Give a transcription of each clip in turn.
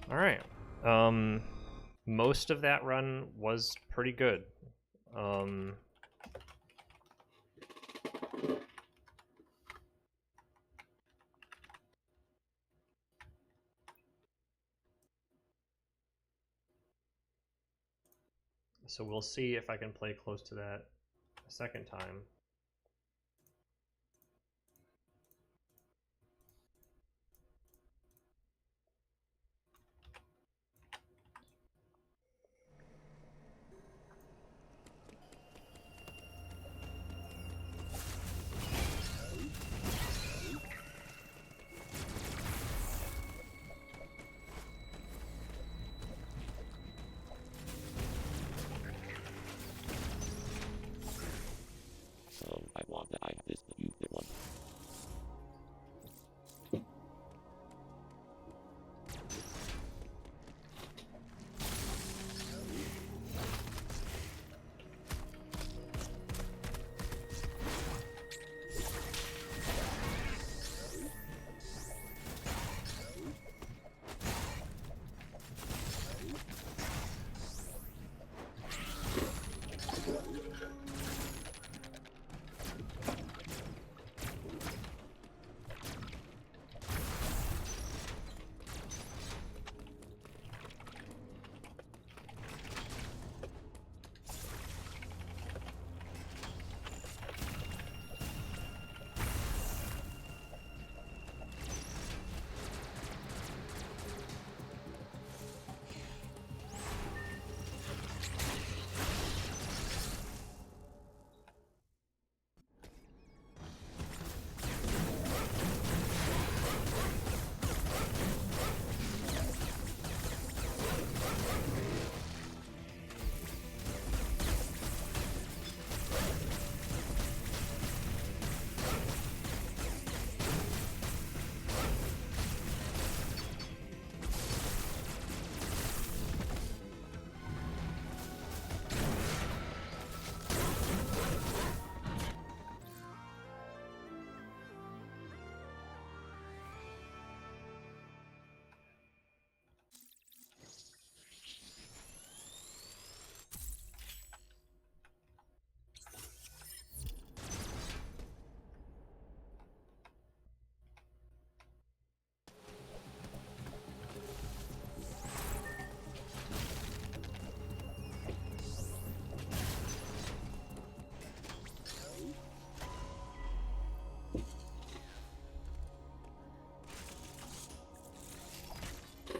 Alright. Most of that run was pretty good. So we'll see if I can play close to that a second time. So I want to hide this stupid one.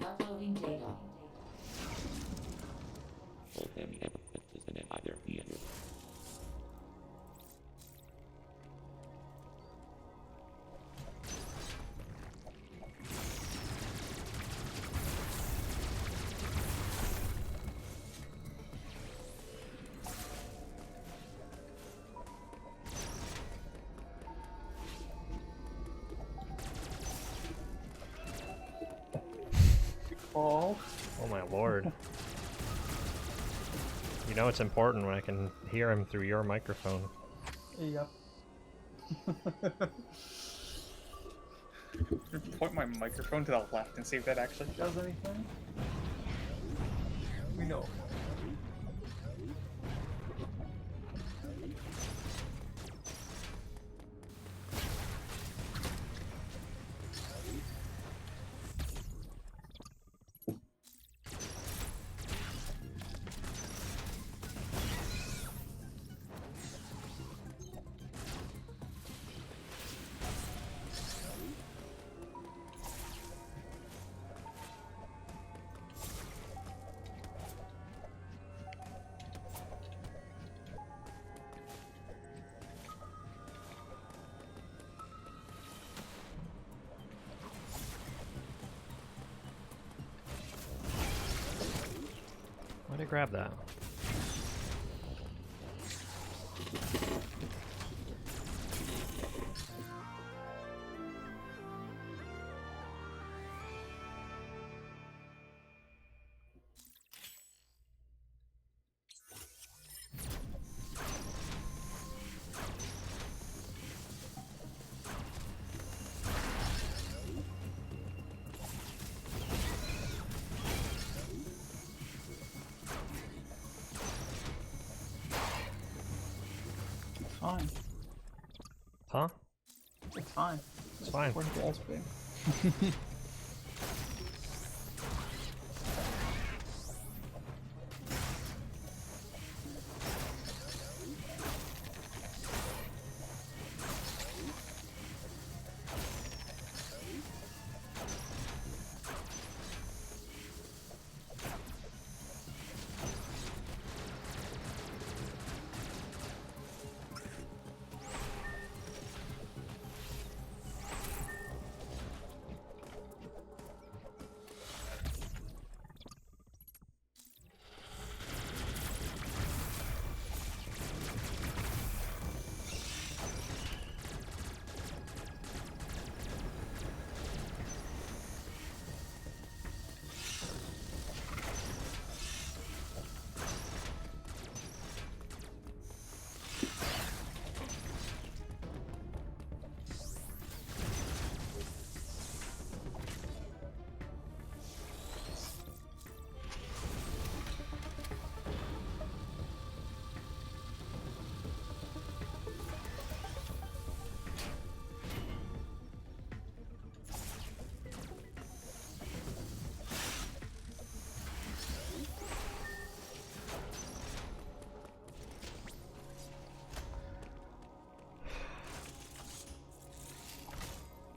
Uploading data. Well, then we have a fix in it either either. Oh. Oh my lord. You know it's important when I can hear him through your microphone. Yep. Point my microphone to the left and see if that actually does anything. We know. Why'd I grab that? It's fine. It's fine. Where's balls big?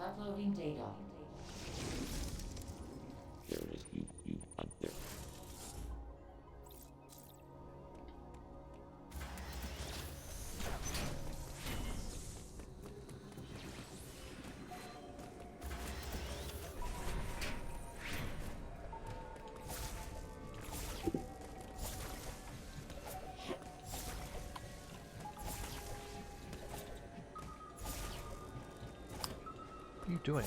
Uploading data. There is you up there. What are you doing?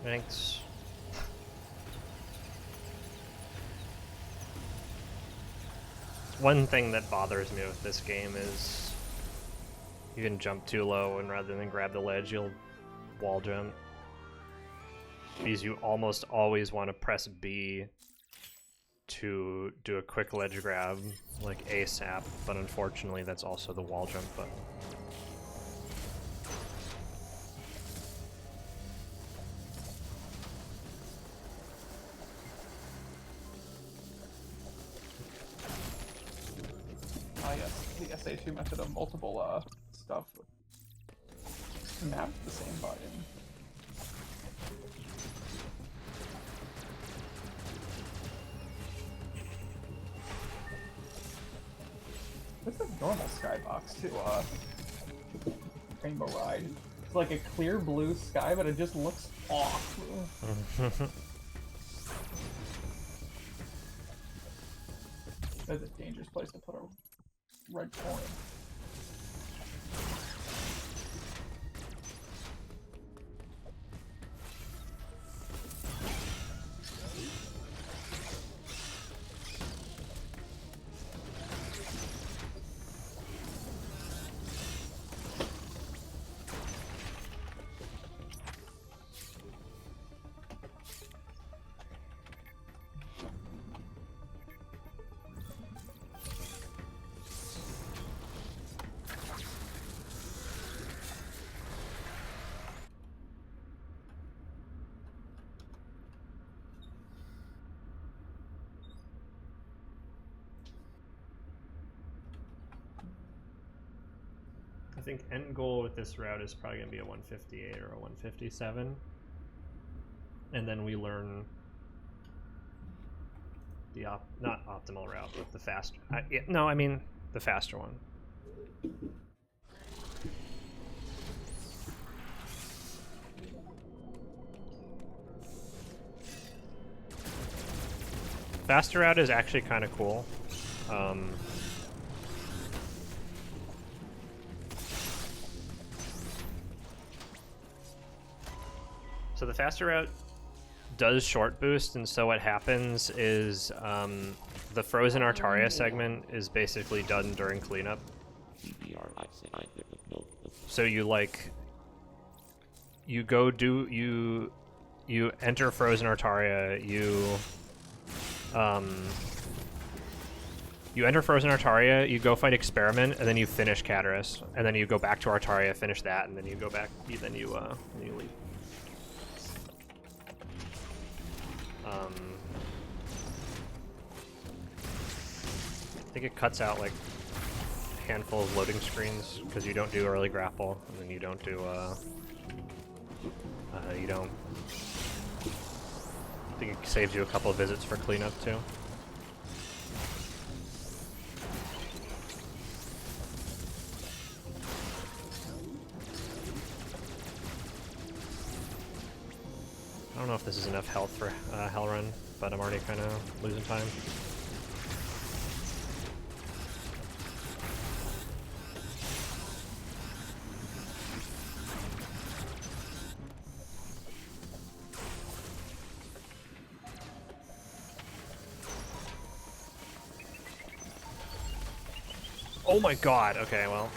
Thanks. One thing that bothers me with this game is you can jump too low, and rather than grab the ledge, you'll wall jump. Because you almost always want to press B to do a quick ledge grab, like ASAP, but unfortunately that's also the wall jump button. Yes, the SA2 method of multiple stuff mapped the same button. What's the normal skybox to Rainbow Ride? It's like a clear blue sky, but it just looks off. That's a dangerous place to put a red coin. I think end goal with this route is probably gonna be a 158 or a 157, and then we learn the not optimal route, but the fast. No, I mean the faster one. Faster route is actually kind of cool. So the faster route does short boost, and so what happens is the frozen Artaria segment is basically done during cleanup. So you you enter frozen Artaria, you enter frozen Artaria, you go fight Experiment, and then you finish Cataris, and then you go back to Artaria, finish that, and then you go back, then you leave. I think it cuts out like a handful of loading screens because you don't do early grapple, and then you don't do you don't. I think it saves you a couple of visits for cleanup too. I don't know if this is enough health for Hell Run, but I'm already kind of losing time. Oh my god, okay, well.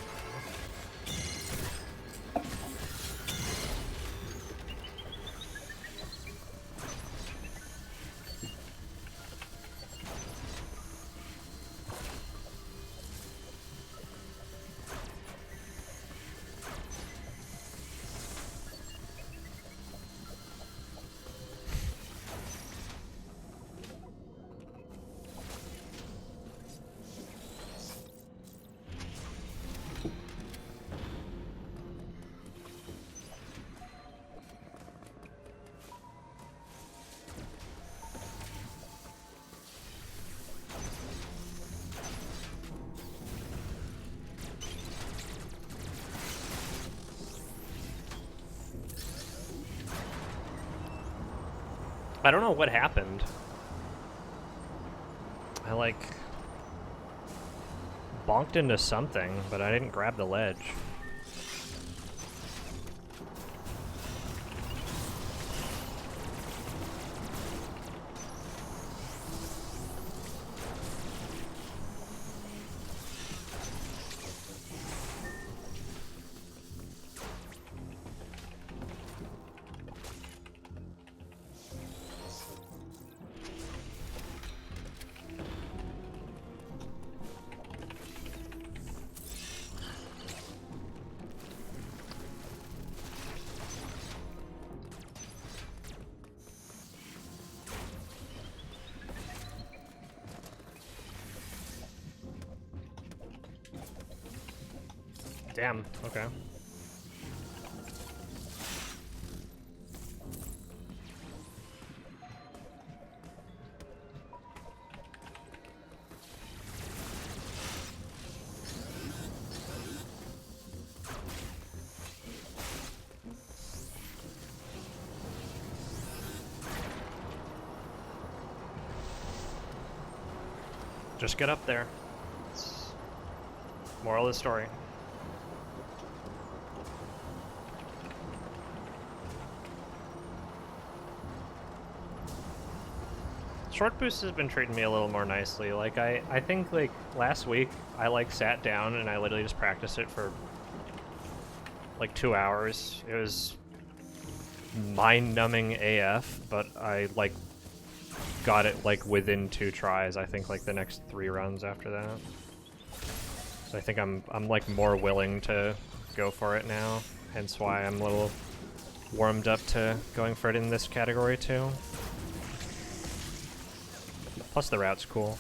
I don't know what happened. I like bonked into something, but I didn't grab the ledge. Damn, okay. Just get up there. It's moral of the story. Short boost has been treating me a little more nicely. Like I think like last week I like sat down and I literally just practiced it for like 2 hours. It was mind-numbing AF, but I like got it like within 2 tries. I think like the next 3 runs after that. So I think I'm like more willing to go for it now. Hence why I'm a little warmed up to going for it in this category too. Plus the route's cool.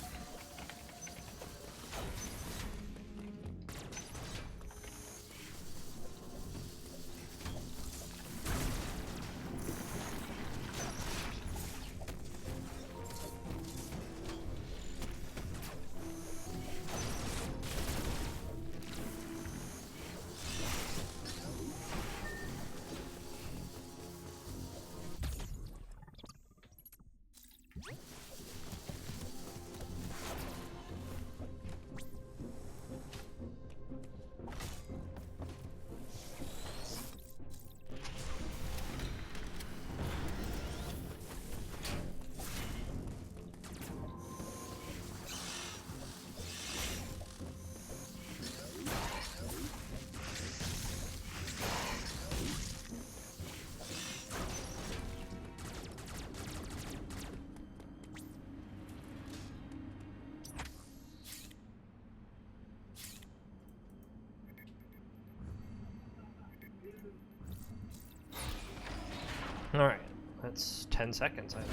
Alright, that's 10 seconds, I think.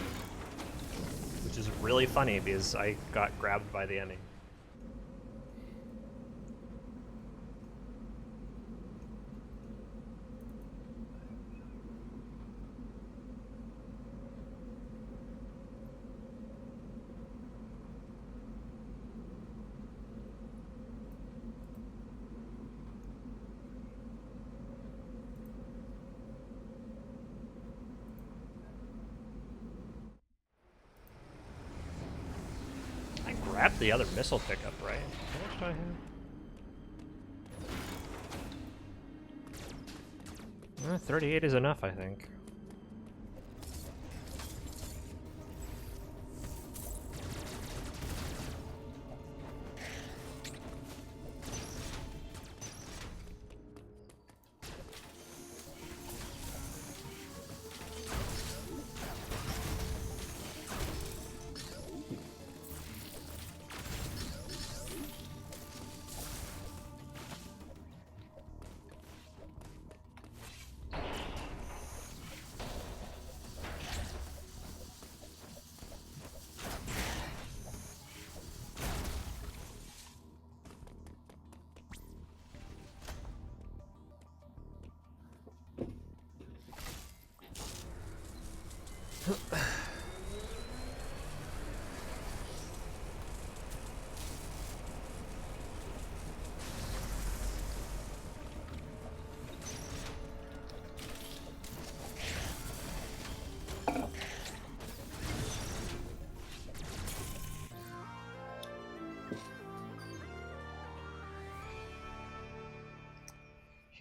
Which is really funny because I got grabbed by the ending. I grabbed the other missile pickup, right? How much do I have? 38 is enough, I think.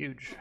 Huge.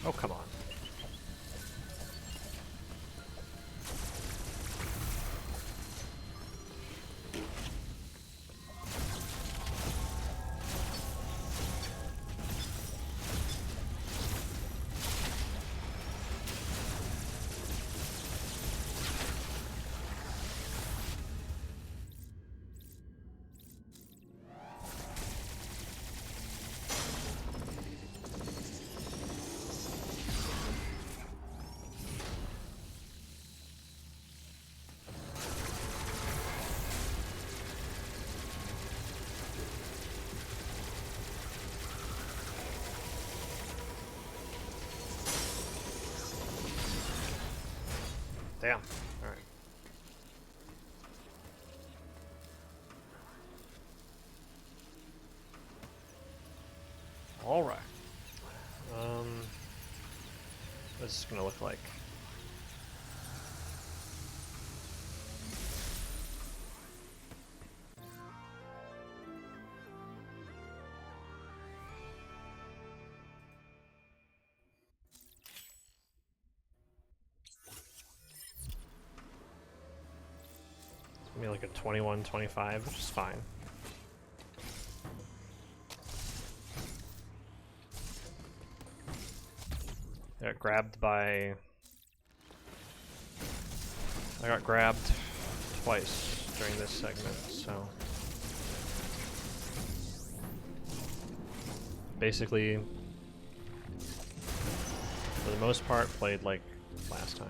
Oh, come on. Damn. Alright. Alright. What's this gonna look like? Maybe like a 21, 25, which is fine. I got grabbed twice during this segment, so basically, for the most part, played like last time.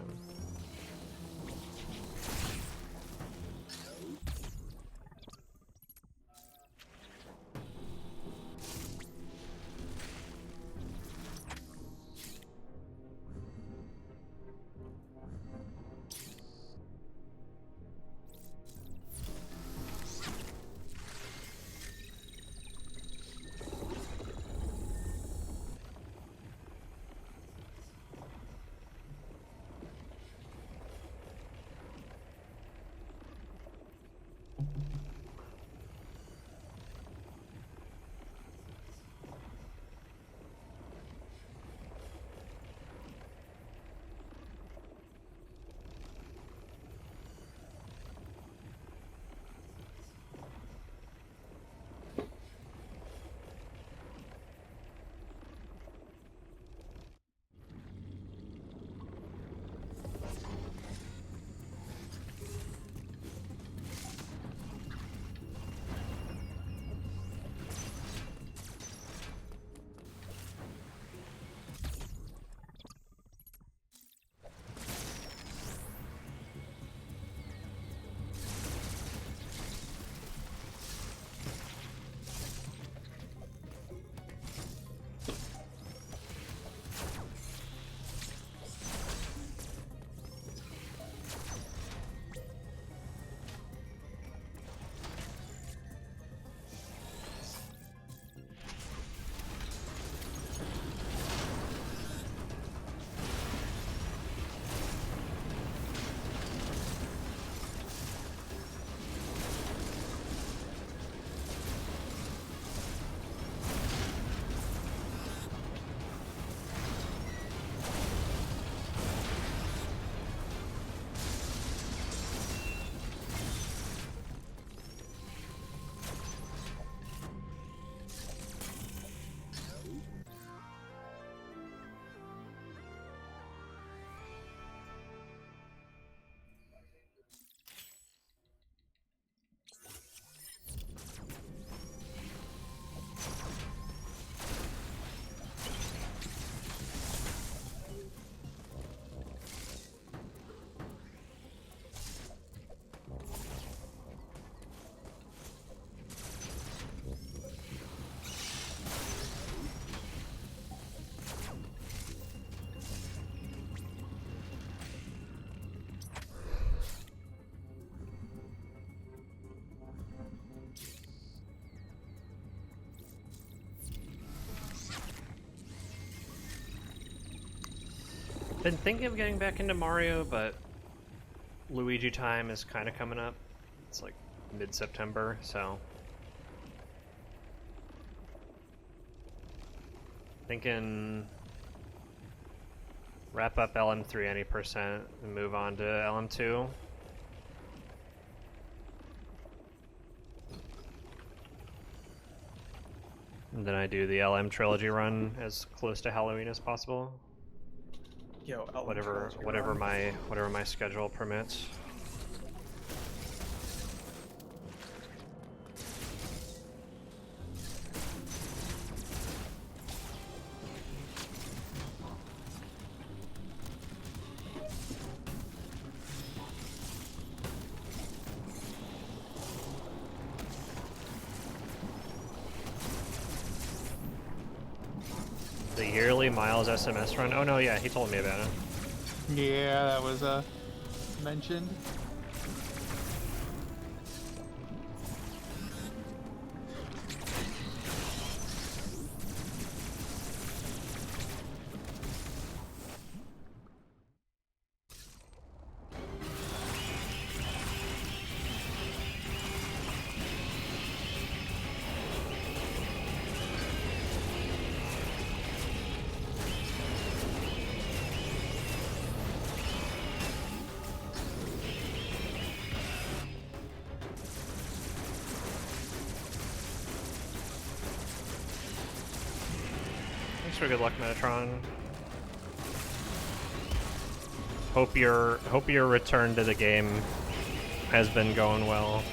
Been thinking of getting back into Mario, but Luigi time is kind of coming up. It's like mid-September, so thinking wrap up LM3 any percent and move on to LM2. And then I do the LM trilogy run as close to Halloween as possible. Yo, Whatever my schedule permits. The yearly Miles SMS run. Oh no, yeah, he told me about it. Yeah, that was mentioned. Thanks for good luck, Metatron. Hope your return to the game has been going well.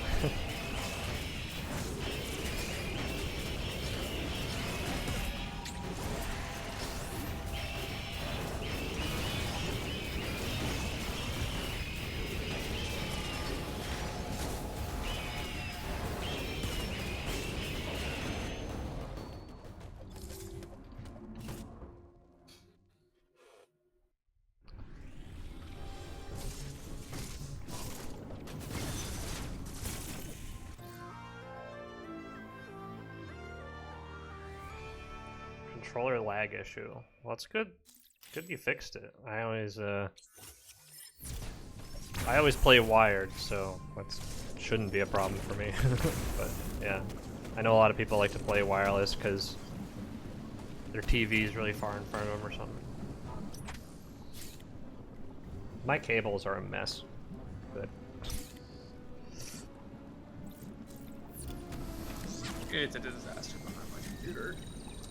Controller lag issue. Well, it's good. Good you fixed it. I always play wired, so that shouldn't be a problem for me. But yeah, I know a lot of people like to play wireless because their TV is really far in front of them or something. My cables are a mess, but It's a disaster behind my computer.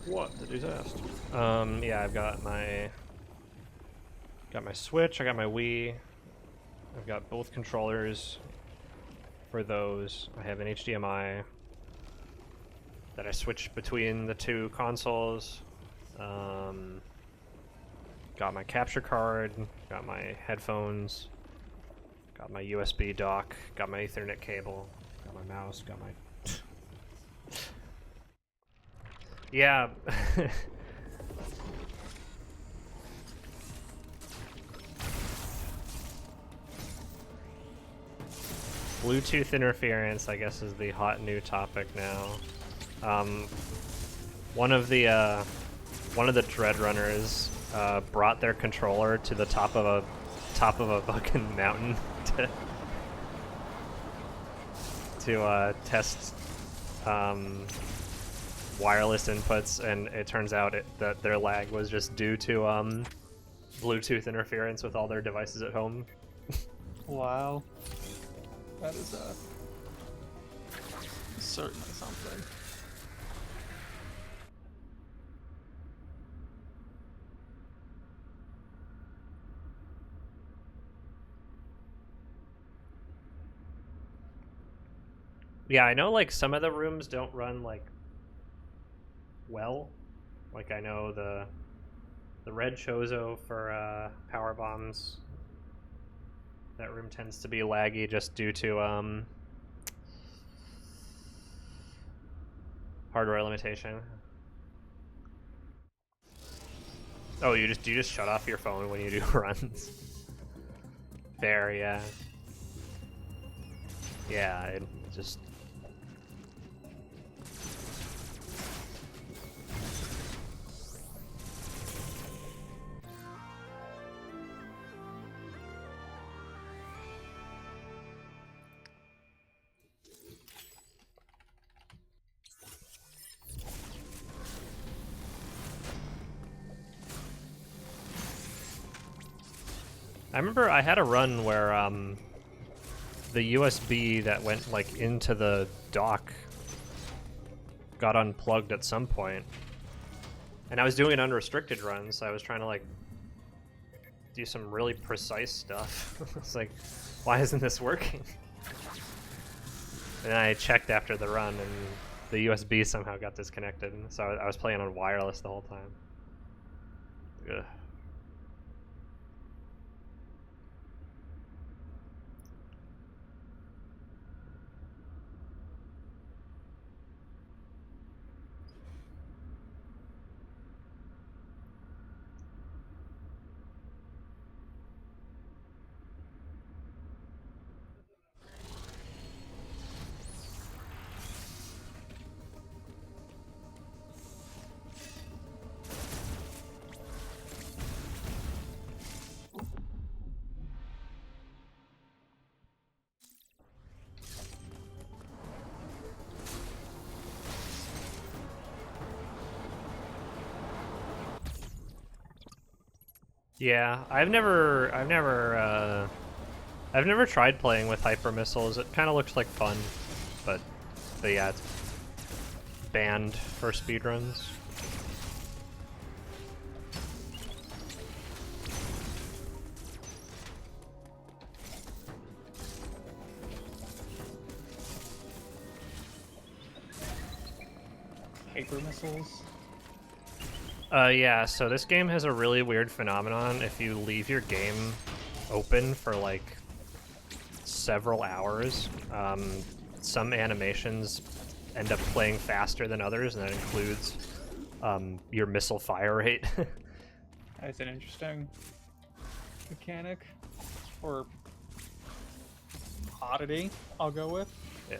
what a disaster. Yeah, I've got my Switch, I got my Wii, I've got both controllers for those. I have an HDMI that I switch between the two consoles. Got my capture card, got my headphones, got my USB dock, got my Ethernet cable, got my mouse, got my... Yeah. Bluetooth interference, I guess, is the hot new topic now. One of the Dread Runners brought their controller to the top of a fucking mountain to test wireless inputs, and it turns out that their lag was just due to Bluetooth interference with all their devices at home. Wow. That is certainly something. Yeah, I know like some of the rooms don't run like well. Like I know the red Chozo for power bombs. That room tends to be laggy just due to hardware limitation. Oh, you just shut off your phone when you do runs. Fair, yeah. Yeah, it just... I remember I had a run where the USB that went like into the dock got unplugged at some point, and I was doing an unrestricted run, so I was trying to like do some really precise stuff. It's like, why isn't this working? And I checked after the run, and the USB somehow got disconnected, so I was playing on wireless the whole time. Ugh. Yeah, I've never tried playing with hyper missiles. It kind of looks like fun, but yeah, it's banned for speedruns. paper missiles? Yeah, so this game has a really weird phenomenon. If you leave your game open for like several hours, some animations end up playing faster than others, and that includes your missile fire rate. That's an interesting mechanic. Or oddity, I'll go with. Yeah.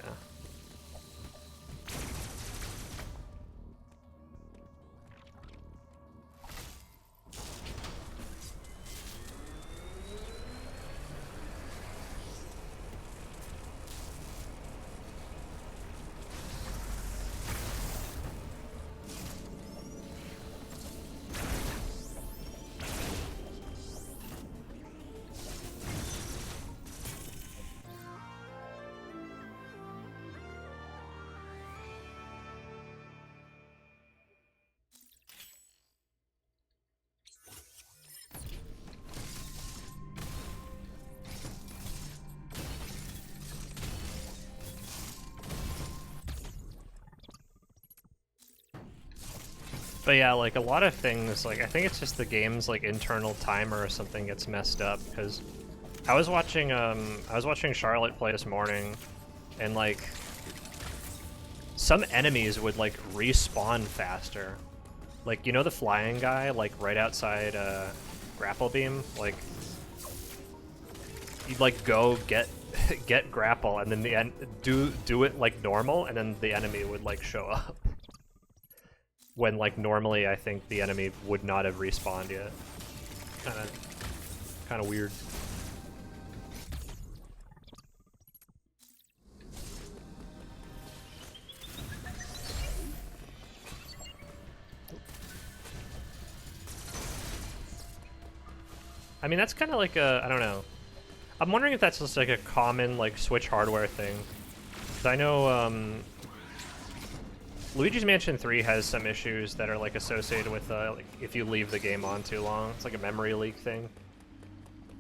But yeah, like a lot of things, like I think it's just the game's like internal timer or something gets messed up, because I was watching Charlotte play this morning, and like some enemies would like respawn faster. Like, you know the flying guy, like right outside grapple beam, like you'd like go get get grapple and then the end do it like normal, and then the enemy would like show up. When like normally I think the enemy would not have respawned yet. Kind of weird. I mean, that's kind of like a, I don't know. I'm wondering if that's just like a common like Switch hardware thing. 'Cause I know Luigi's Mansion 3 has some issues that are like associated with like if you leave the game on too long. It's like a memory leak thing.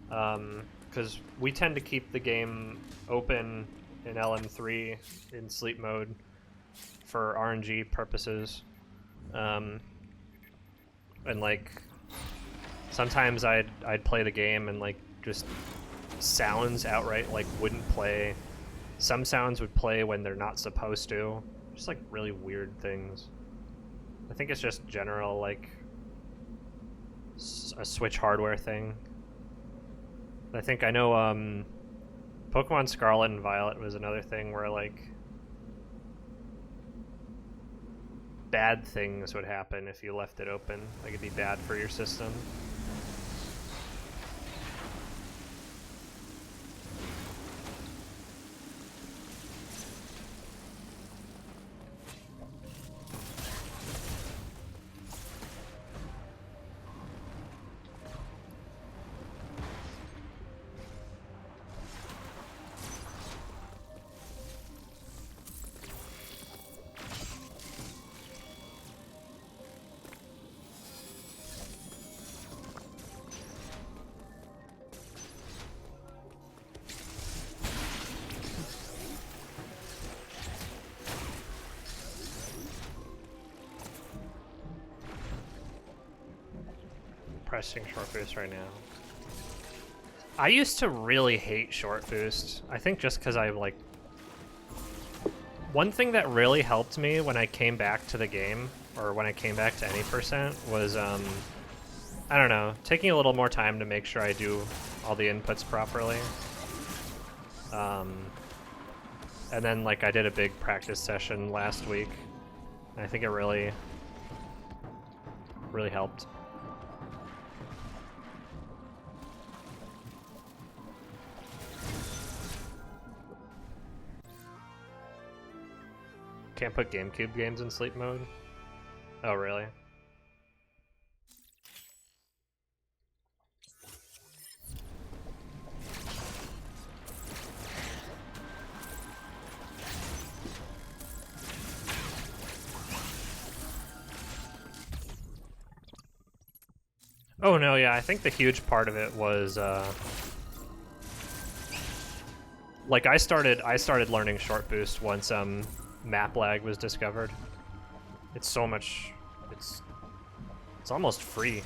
Because we tend to keep the game open in LM3 in sleep mode for RNG purposes. And like sometimes I'd play the game and like just sounds outright like wouldn't play. Some sounds would play when they're not supposed to. Just like really weird things. I think it's just general like a Switch hardware thing. I think I know Pokemon Scarlet and Violet was another thing where like bad things would happen if you left it open. Like it'd be bad for your system. Pressing short boost right now. I used to really hate short boost. I think just because I like... One thing that really helped me when I came back to the game, or when I came back to any percent, was, I don't know, taking a little more time to make sure I do all the inputs properly. And then, like, I did a big practice session last week, and I think it really helped. Can't put GameCube games in sleep mode? Oh, really? Oh no, yeah, I think the huge part of it was like I started learning short boost once map lag was discovered. It's so much. It's almost free.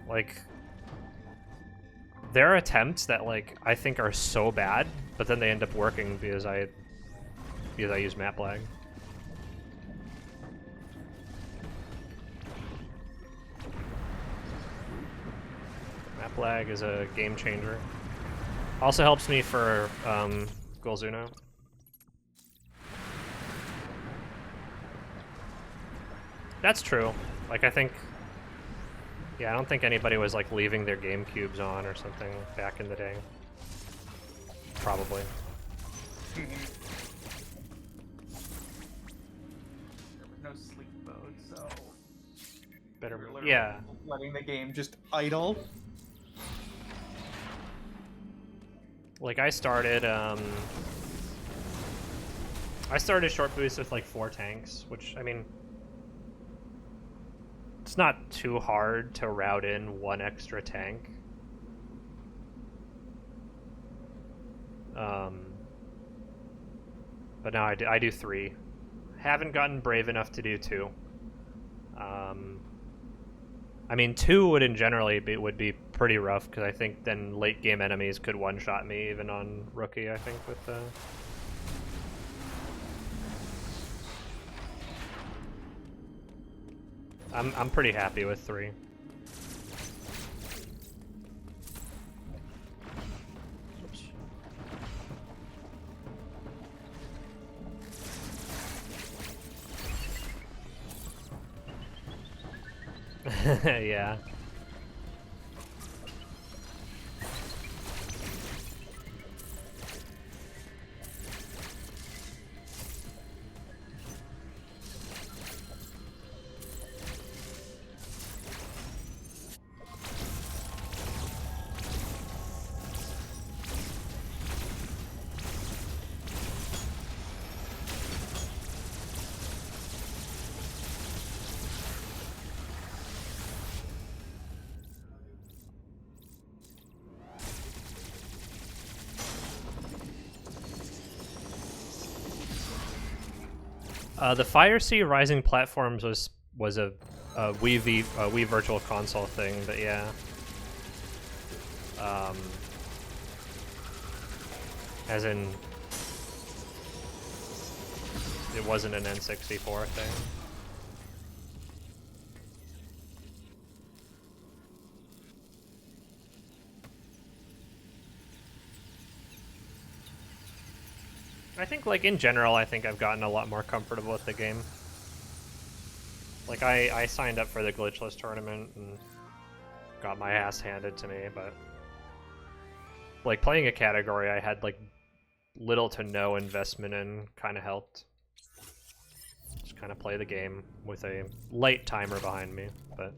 Like, there are attempts that like I think are so bad, but then they end up working because I use map lag. Map lag is a game changer. Also helps me for Golzuno. That's true. Like, I think... Yeah, I don't think anybody was, like, leaving their GameCubes on or something back in the day. Probably. There was no sleep mode, so... Better... we were literally Yeah. letting the game just idle. Like, I started short boost with, like, 4 tanks, which, I mean... It's not too hard to route in 1 extra tank. But now I do 3. Haven't gotten brave enough to do 2. I mean, 2 would would be pretty rough, because I think then late game enemies could one-shot me even on rookie, I think, with the... I'm pretty happy with 3. Oops. Yeah. The Fire Sea Rising Platforms was a Wii Virtual Console thing, but yeah. As in, it wasn't an N64 thing. I think, like, in general, I think I've gotten a lot more comfortable with the game. Like, I signed up for the glitchless tournament and got my ass handed to me, but... Like, playing a category I had, like, little to no investment in kind of helped. Just kind of play the game with a light timer behind me, but...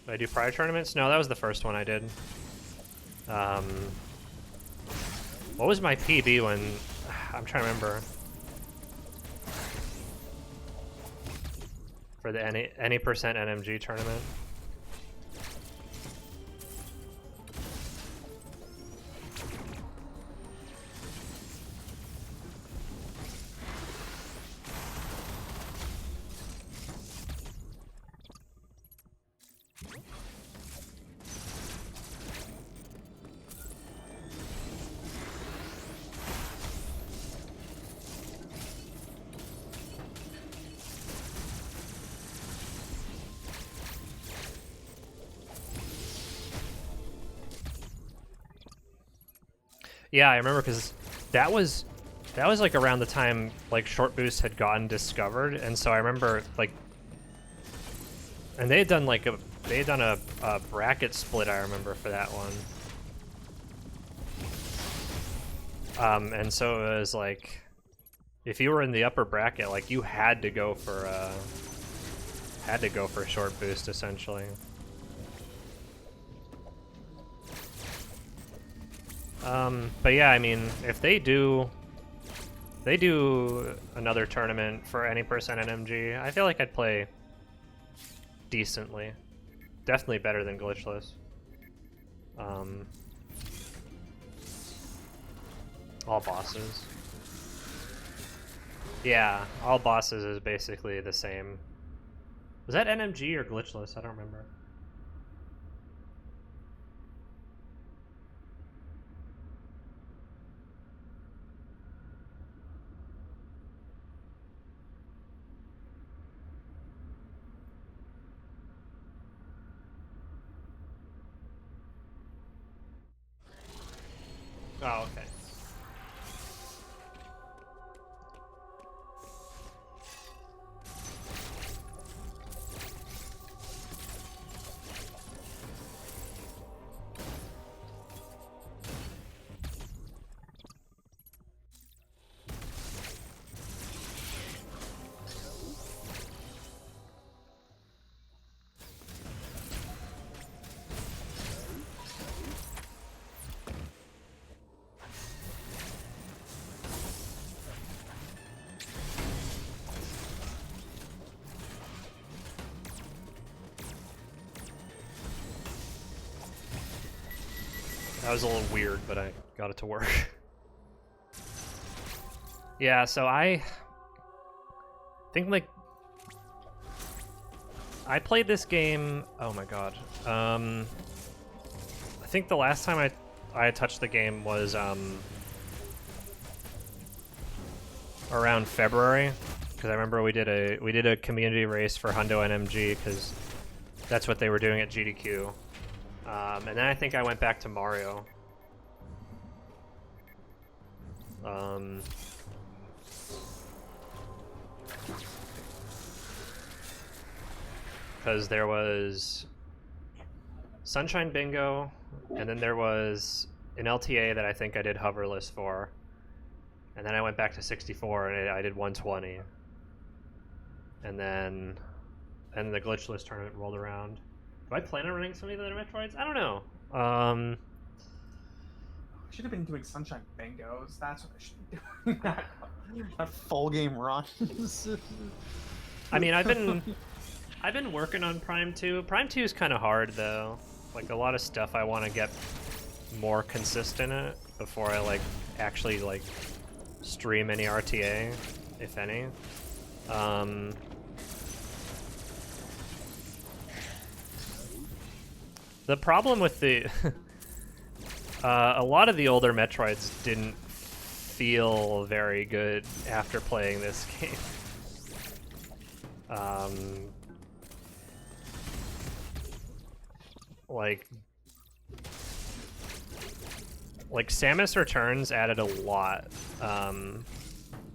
Did I do prior tournaments? No, that was the first one I did. What was my PB when... I'm trying to remember. For the any percent NMG tournament. Yeah, I remember because that was like around the time like short boost had gotten discovered, and so I remember like, and they had done like a bracket split. I remember for that one, and so it was like, if you were in the upper bracket, like you had to go for short boost essentially. But yeah, I mean, if they do another tournament for any percent NMG, I feel like I'd play decently. Definitely better than glitchless. All bosses. Yeah, all bosses is basically the same. Was that NMG or glitchless? I don't remember. Oh, okay. That was a little weird, but I got it to work. Yeah, so I think like I played this game. Oh my god. I think the last time I had touched the game was around February, because I remember we did a community race for Hundo NMG because that's what they were doing at GDQ. And then I think I went back to Mario. Because there was Sunshine Bingo, and then there was an LTA that I think I did hoverless for. And then I went back to 64 and I did 120. And then the glitchless tournament rolled around. Do I plan on running some of the other Metroids? I don't know. I should have been doing Sunshine Bingos. That's what I should be doing. Not full game runs. I mean, I've been working on Prime 2. Prime 2 is kind of hard though. Like a lot of stuff I want to get more consistent at before I like actually like stream any RTA, if any. The problem with the a lot of the older Metroids didn't feel very good after playing this game. Like Samus Returns added a lot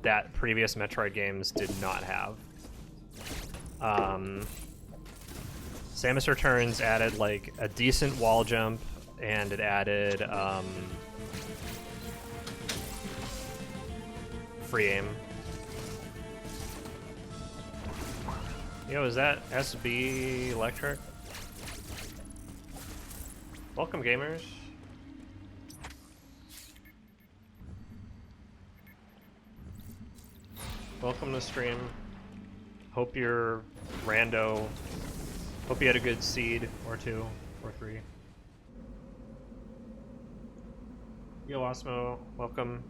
that previous Metroid games did not have. Samus Returns added like a decent wall jump, and it added free aim. Yo, is that SB Electric? Welcome, gamers. Welcome to the stream. Hope you're rando. Hope you had a good seed or two or three. Yo, Osmo, welcome.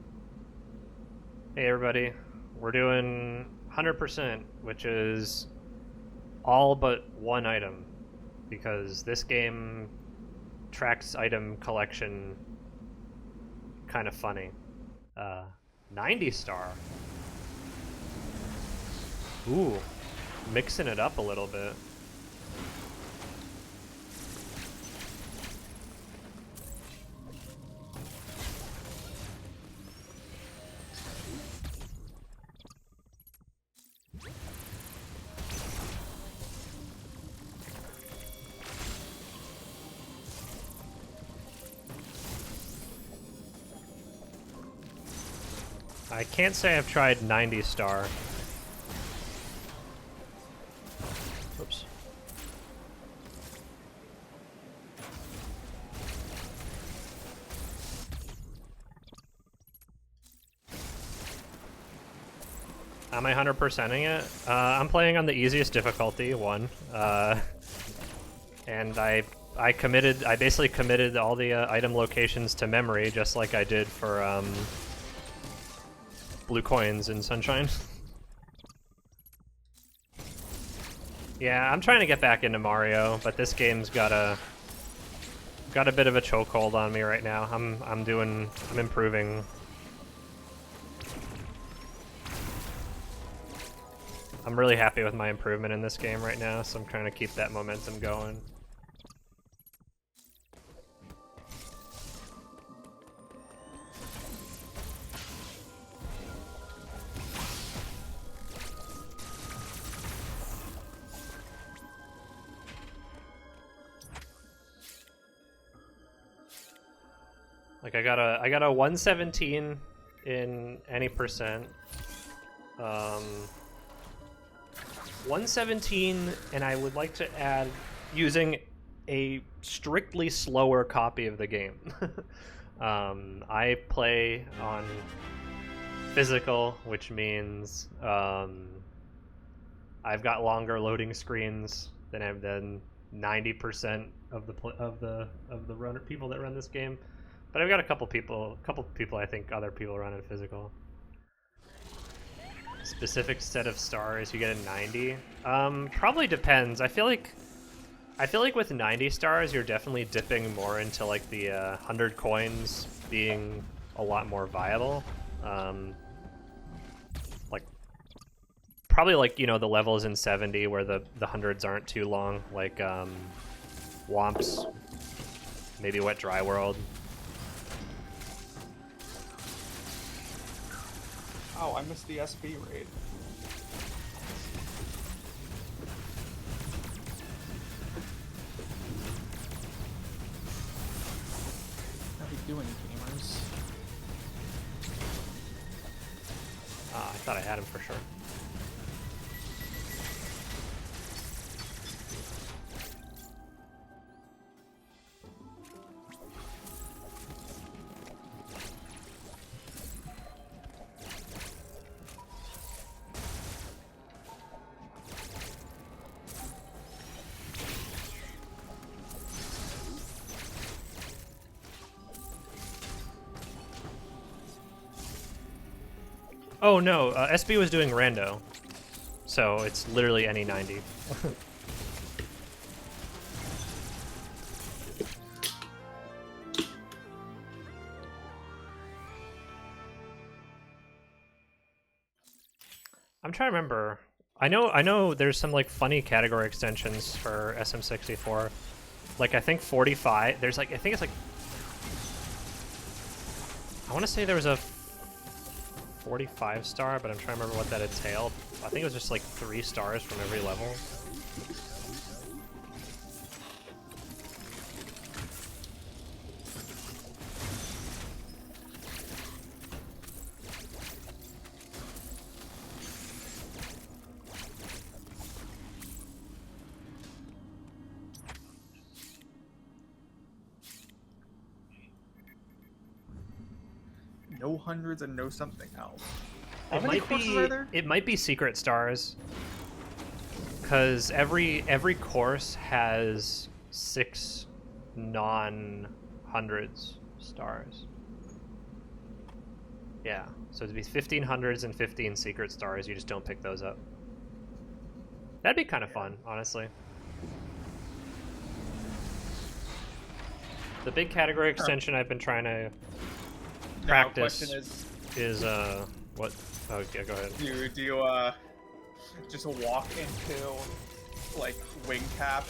Hey, everybody. We're doing 100%, which is all but one item, because this game tracks item collection kind of funny. 90 star. Ooh, mixing it up a little bit. I can't say I've tried 90 star. Oops. Am I 100%ing it? I'm playing on the easiest difficulty, 1. And I I basically committed all the item locations to memory, just like I did for blue coins in Sunshine. Yeah, I'm trying to get back into Mario, but this game's got a bit of a chokehold on me right now. I'm improving. I'm really happy with my improvement in this game right now, so I'm trying to keep that momentum going. Like I got a 117 in any percent. 117, and I would like to add using a strictly slower copy of the game. I play on physical, which means I've got longer loading screens than 90% of the people that run this game. But I've got a couple people I think other people run in physical. Specific set of stars, you get a 90. Probably depends. I feel like with 90 stars, you're definitely dipping more into like the 100 coins being a lot more viable. Like probably like, you know, the levels in 70 where the hundreds aren't too long, like Womps, maybe Wet Dry World. Oh, I missed the SB raid. How we doing, gamers? I thought I had him for sure. Oh no, SB was doing rando, so it's literally any 90. I'm trying to remember. I know there's some like funny category extensions for SM64. Like I think 45. There's like I think it's like I want to say there was a 45 star, but I'm trying to remember what that entailed. I think it was just like 3 stars from every level. No hundreds and no something else. It might be secret stars, because every course has 6 non-hundreds stars. Yeah, so it'd be 15 hundreds and 15 secret stars. You just don't pick those up. That'd be kind of fun, honestly. The big category extension I've been trying to practice is what? Oh yeah, go ahead. Do you just walk into like wing cap,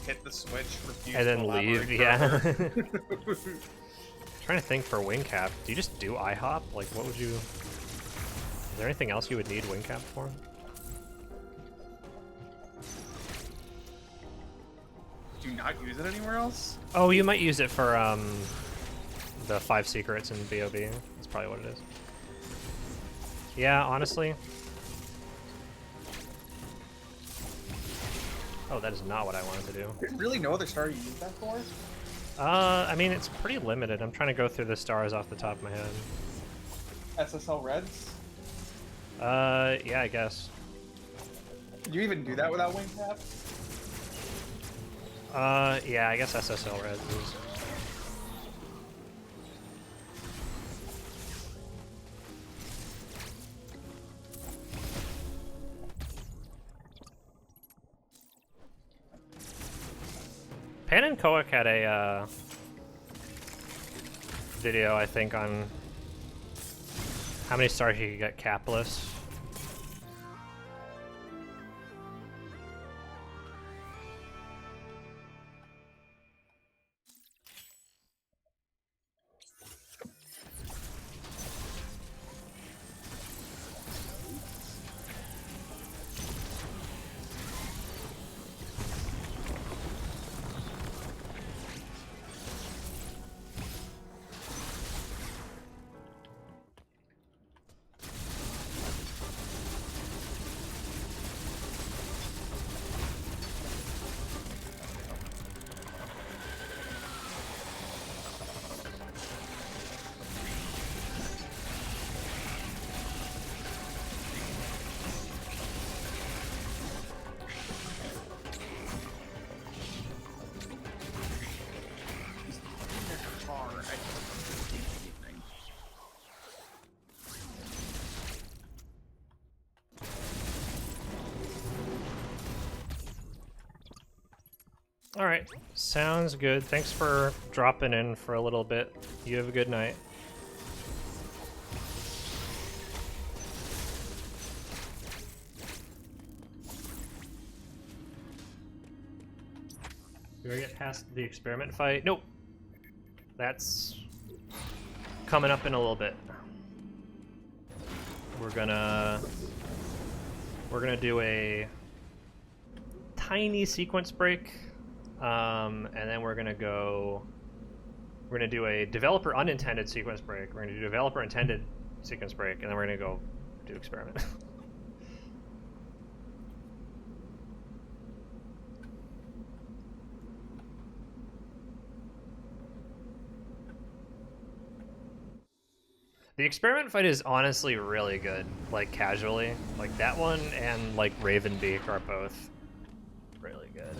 hit the switch, refuse and then to leave? Yeah. Trying to think for wing cap. Do you just do IHOP? Like, what would you? Is there anything else you would need wing cap for? Do you not use it anywhere else? Oh, you might use it for the 5 secrets in BOB. That's probably what it is. Yeah, honestly. Oh, that is not what I wanted to do. There's really no other star you use that for? I mean, it's pretty limited. I'm trying to go through the stars off the top of my head. SSL Reds? Yeah, I guess. Can you even do that without wing cap? Yeah, I guess SSL res is. Pan and Koak had a video, I think, on how many stars you could get capless. All right, sounds good. Thanks for dropping in for a little bit. You have a good night. Do I get past the experiment fight? Nope. That's coming up in a little bit. We're gonna do a tiny sequence break. And then we're gonna do a developer unintended sequence break. We're gonna do developer intended sequence break, and then we're gonna go do experiment. The experiment fight is honestly really good, like casually. Like that one and like Ravenbeak are both really good.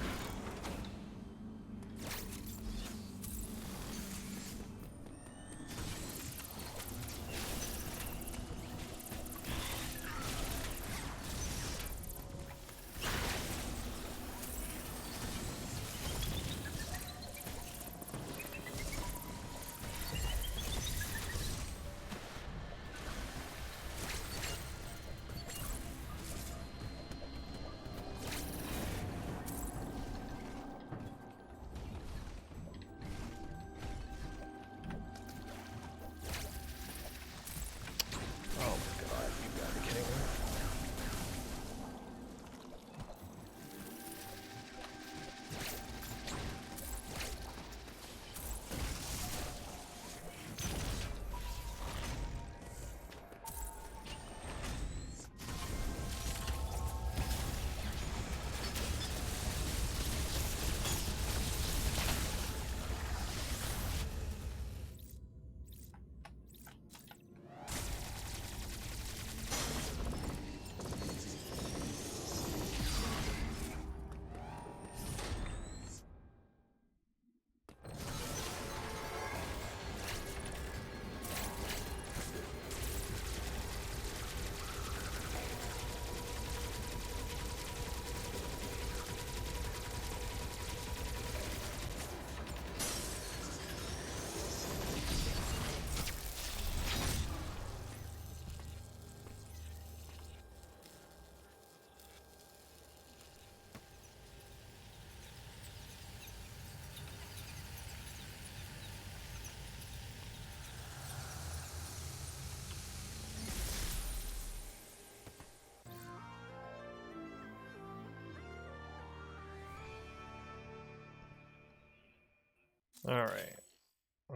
All right,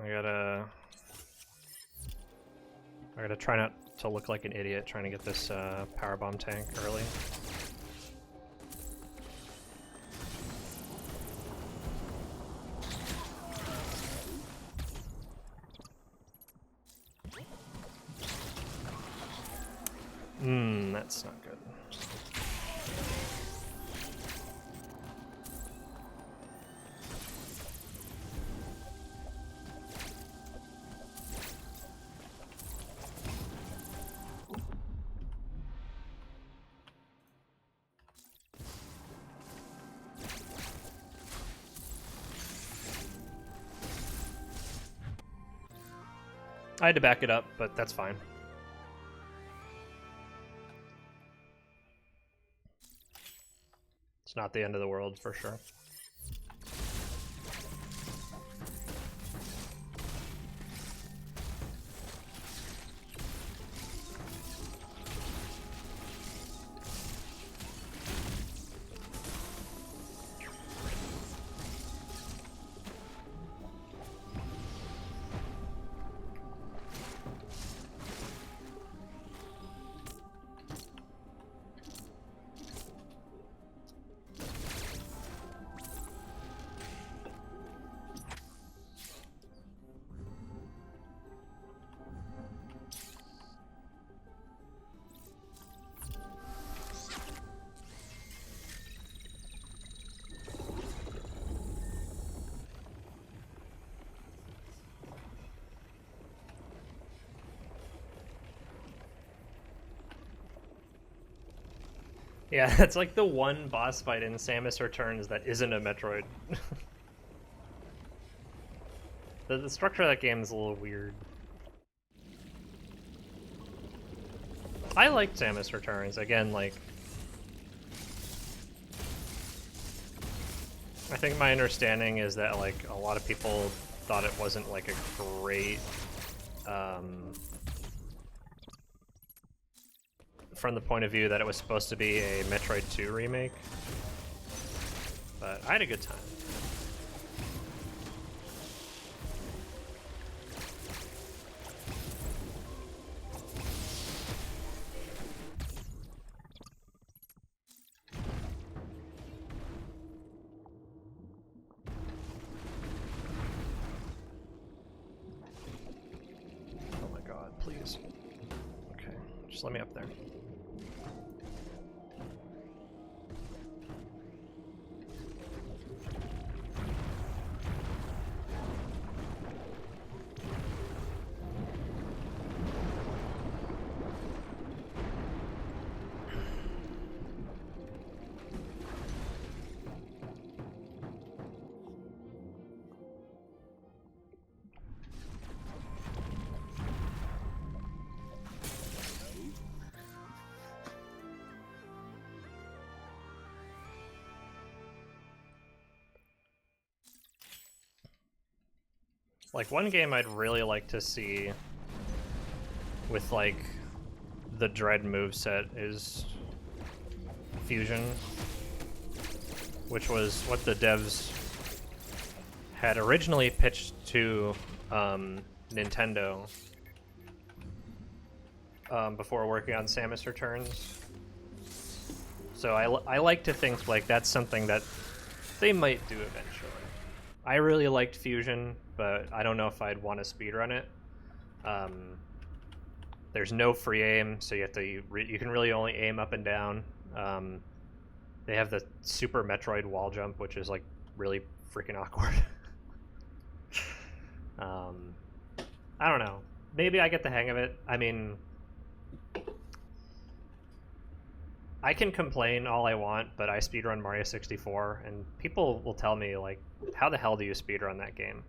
I gotta try not to look like an idiot trying to get this power bomb tank early. That's not good. I had to back it up, but that's fine. It's not the end of the world for sure. Yeah, it's like the one boss fight in Samus Returns that isn't a Metroid. The structure of that game is a little weird. I liked Samus Returns. Again, like... I think my understanding is that, like, a lot of people thought it wasn't, like, a great... from the point of view that it was supposed to be a Metroid 2 remake. But I had a good time. Oh my god, please. Okay, just let me up there. Like, one game I'd really like to see with, like, the Dread moveset is Fusion, which was what the devs had originally pitched to Nintendo before working on Samus Returns. So I like to think, like, that's something that they might do eventually. I really liked Fusion, but I don't know if I'd want to speedrun it. There's no free aim, so you have to you can really only aim up and down. They have the Super Metroid wall jump, which is like really freaking awkward. I don't know. Maybe I get the hang of it. I mean, I can complain all I want, but I speedrun Mario 64, and people will tell me, like, how the hell do you speedrun that game?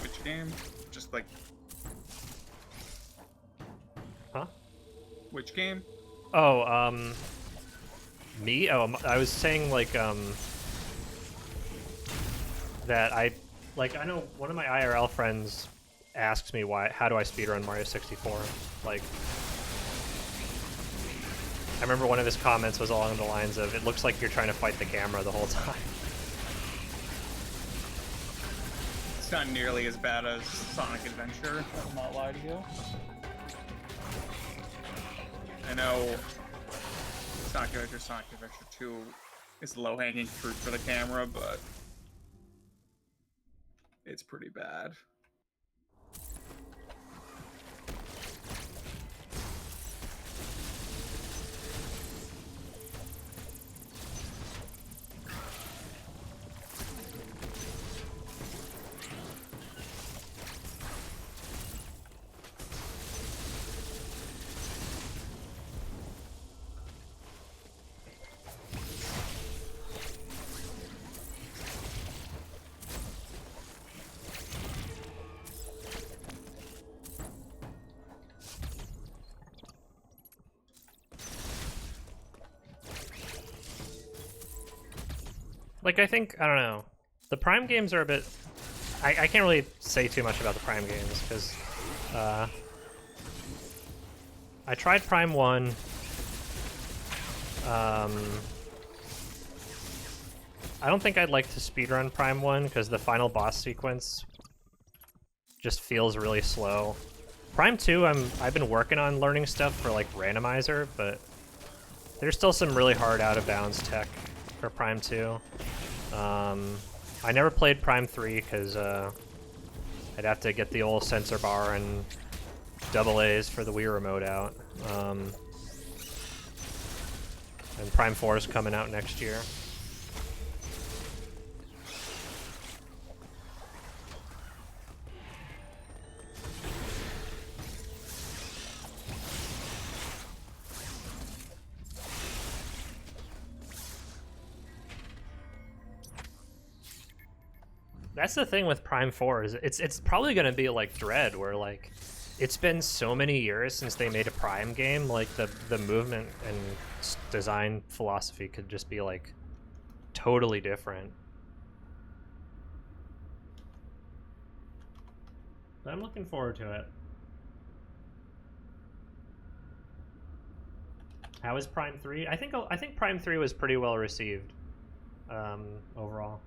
Which game? Just like... Huh? Which game? Oh, me? Oh, I was saying, like, that I know one of my IRL friends asks me how do I speedrun Mario 64? Like, I remember one of his comments was along the lines of, it looks like you're trying to fight the camera the whole time. It's not nearly as bad as Sonic Adventure. I will not lie to you. I know Sonic Adventure 2 is low-hanging fruit for the camera, but it's pretty bad. Like, I think, I don't know. The Prime games are a bit... I can't really say too much about the Prime games, because... I tried Prime 1. I don't think I'd like to speedrun Prime 1, because the final boss sequence just feels really slow. Prime 2, I've been working on learning stuff for, like, randomizer, but there's still some really hard out-of-bounds tech for Prime 2. I never played Prime 3 because I'd have to get the old sensor bar and double A's for the Wii remote out. And Prime 4 is coming out next year. That's the thing with Prime 4 is it's probably gonna be like Dread, where like it's been so many years since they made a Prime game. Like the movement and design philosophy could just be like totally different. But I'm looking forward to it. How is Prime 3? I think Prime 3 was pretty well received overall.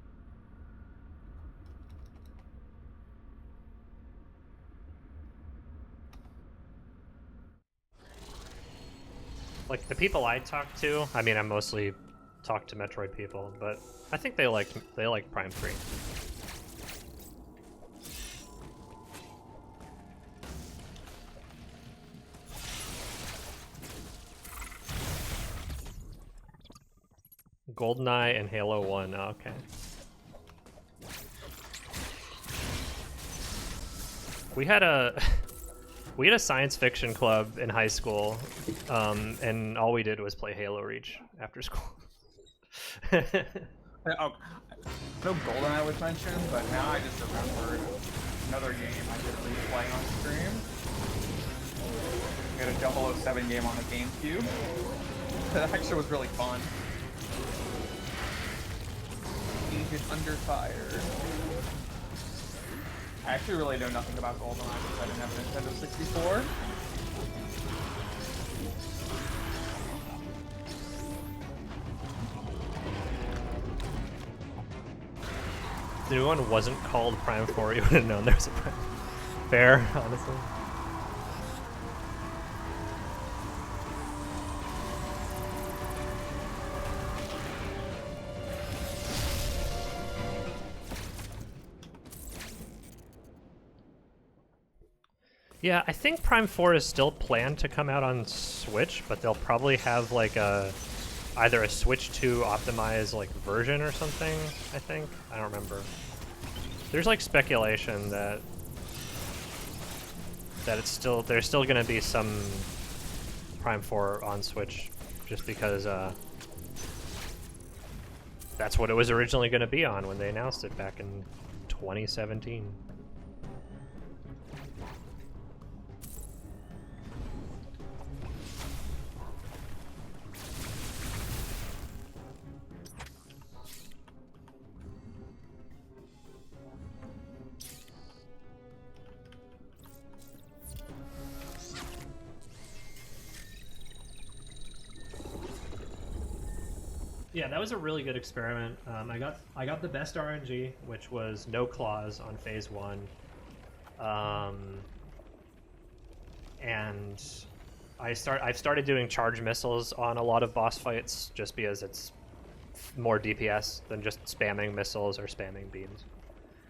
Like, the people I talk to, I mean, I mostly talk to Metroid people, but I think they like Prime 3. GoldenEye and Halo 1, oh, okay. We had a science fiction club in high school, and all we did was play Halo Reach after school. Oh, no GoldenEye was mentioned, but now I just remembered another game I did replay on stream. We had a 007 game on the GameCube. That actually was really fun. Agent Under Fire. I actually really know nothing about GoldenEye because I didn't have a Nintendo 64. If the new one wasn't called Prime 4, you would have known there was a Prime. Fair, honestly. Yeah, I think Prime 4 is still planned to come out on Switch, but they'll probably have like either a Switch 2 optimized like version or something, I think. I don't remember. There's like speculation that there's still going to be some Prime 4 on Switch just because that's what it was originally going to be on when they announced it back in 2017. Yeah, that was a really good experiment. I got the best RNG, which was no claws on phase 1, and I've started doing charge missiles on a lot of boss fights just because it's more DPS than just spamming missiles or spamming beams.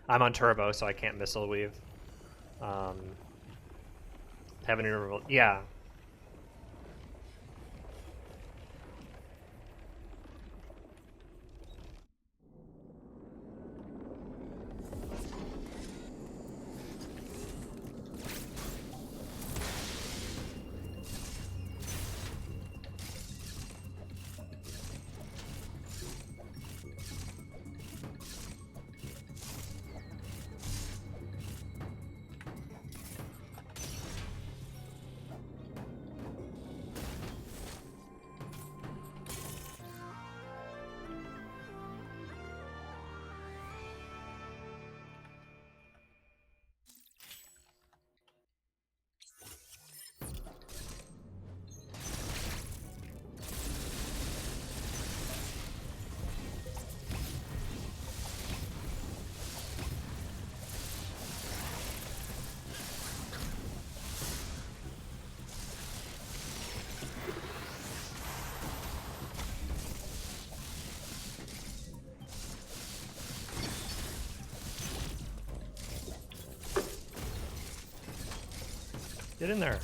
I'm on turbo, so I can't missile weave. Haven't even, yeah. Get in there.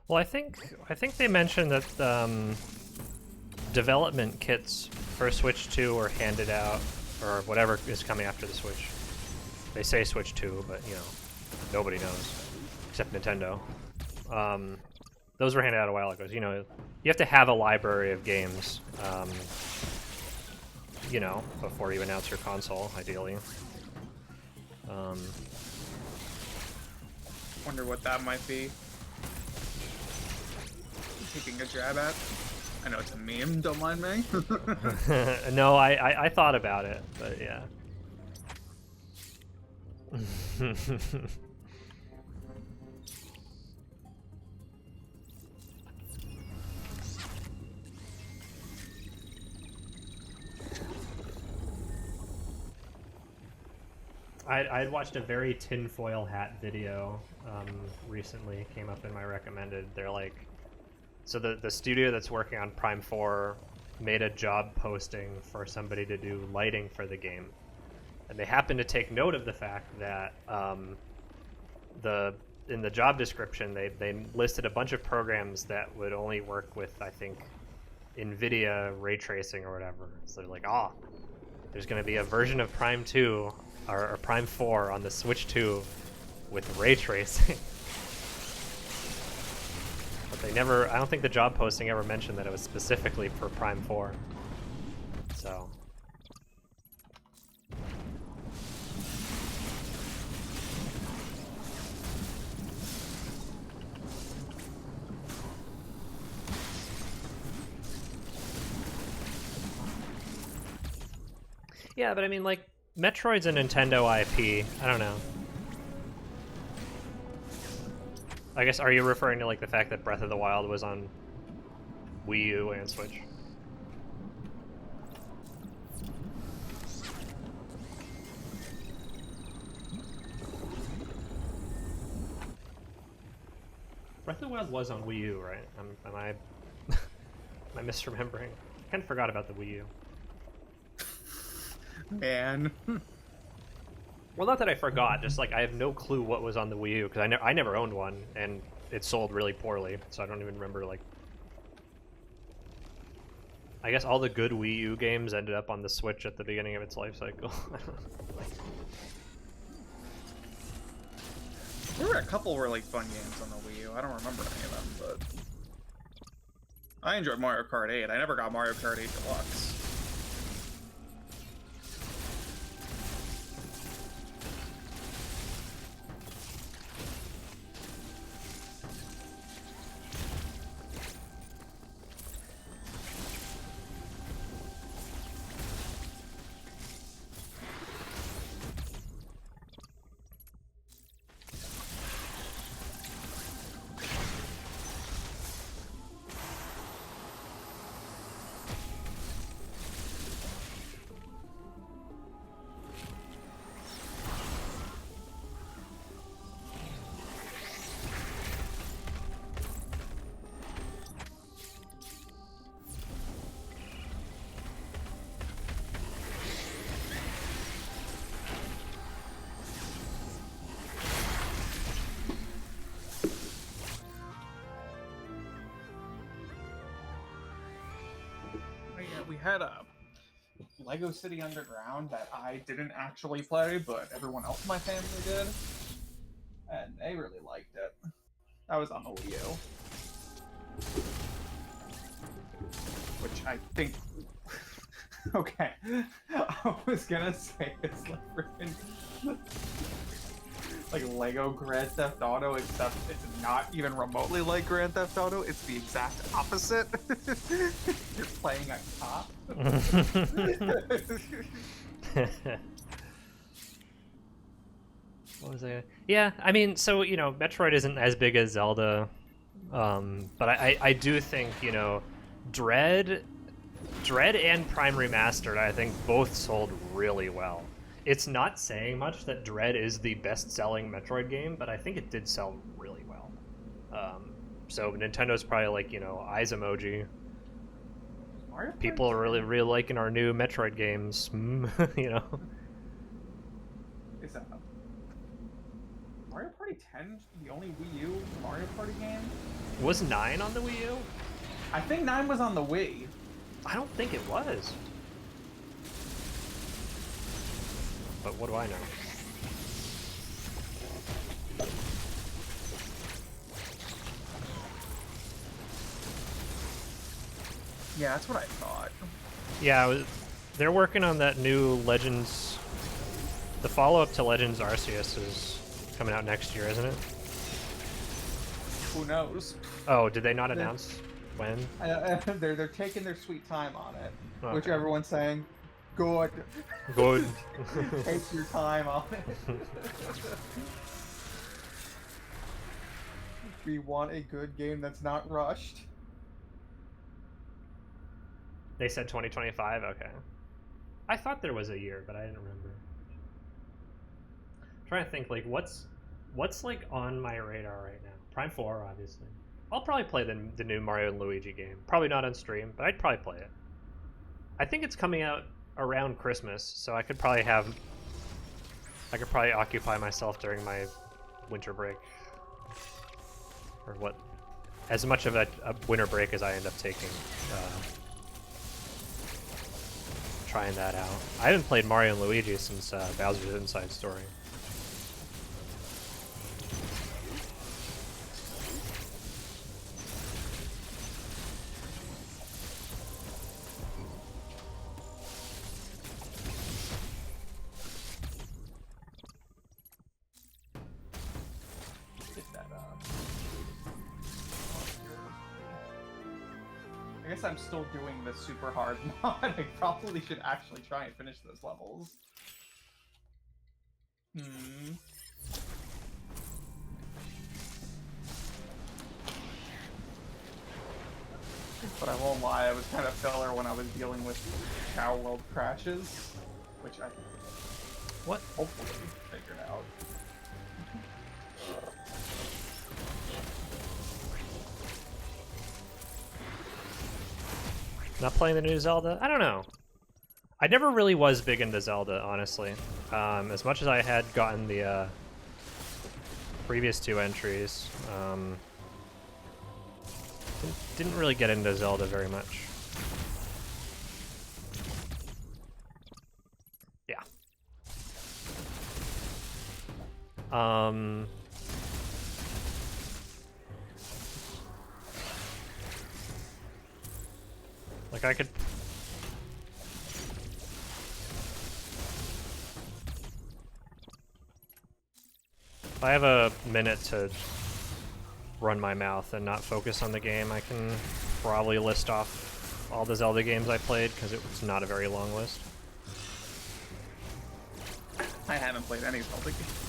Well, I think they mentioned that development kits for Switch 2 were handed out, or whatever is coming after the Switch. They say Switch 2, but you know, nobody knows except Nintendo. Those were handed out a while ago. So, you know, you have to have a library of games, you know, before you announce your console, ideally. Wonder what that might be. Taking a jab at. I know it's a meme, don't mind me. No, I thought about it, but yeah. I'd watched a very tinfoil hat video recently, came up in my recommended. They're like, so the studio that's working on Prime 4 made a job posting for somebody to do lighting for the game. And they happened to take note of the fact that in the job description, they listed a bunch of programs that would only work with, I think, NVIDIA ray tracing or whatever. So they're like, oh, there's going to be a version of Prime 2 or Prime 4 on the Switch 2 with ray tracing. But they never, I don't think the job posting ever mentioned that it was specifically for Prime 4. So. Yeah, but I mean, like, Metroid's a Nintendo IP. I don't know. I guess, are you referring to, like, the fact that Breath of the Wild was on Wii U and Switch? Breath of the Wild was on Wii U, right? Am I misremembering? I kind of forgot about the Wii U. Man. Well, not that I forgot, just like I have no clue what was on the Wii U, because I never owned one, and it sold really poorly, so I don't even remember, like... I guess all the good Wii U games ended up on the Switch at the beginning of its life cycle. There were a couple really fun games on the Wii U. I don't remember any of them, but... I enjoyed Mario Kart 8. I never got Mario Kart 8 Deluxe. We had a Lego City Underground that I didn't actually play, but everyone else in my family did, and they really liked it. That was on the Wii U. Which I think... Okay. I was gonna say it's like freaking... like Lego Grand Theft Auto, except it's not even remotely like Grand Theft Auto. It's the exact opposite. You're playing a cop. What was I? Yeah, I mean, so you know, Metroid isn't as big as Zelda, but I do think, you know, Dread and Prime Remastered, I think both sold really well. It's not saying much that Dread is the best-selling Metroid game, but I think it did sell really well. So Nintendo's probably like, you know, eyes emoji. People are really liking our new Metroid games, you know. Is that Mario Party 10 the only Wii U Mario Party game? Was 9 on the Wii U? I think 9 was on the Wii. I don't think it was. But what do I know? Yeah, that's what I thought. Yeah, they're working on that new Legends. The follow-up to Legends Arceus is coming out next year, isn't it? Who knows? Oh, did they not announce when? They're taking their sweet time on it, Okay. which everyone's saying, good. Good. Take your time on it. We want a good game that's not rushed. They said 2025? Okay. I thought there was a year, but I didn't remember. I'm trying to think, like, what's like on my radar right now? Prime 4, obviously. I'll probably play the new Mario and Luigi game. Probably not on stream, but I'd probably play it. I think it's coming out around Christmas, so I could probably occupy myself during my winter break. Or what, as much of a winter break as I end up taking, trying that out. I haven't played Mario and Luigi since Bowser's Inside Story. I guess I'm still doing the super hard mod. I probably should actually try and finish those levels. But I won't lie, I was kind of filler when I was dealing with Cow World crashes, which I hopefully figured out. Not playing the new Zelda? I don't know. I never really was big into Zelda, honestly. As much as I had gotten the previous two entries, didn't really get into Zelda very much. Yeah. Like I could... If I have a minute to run my mouth and not focus on the game, I can probably list off all the Zelda games I played, because it was not a very long list. I haven't played any Zelda games.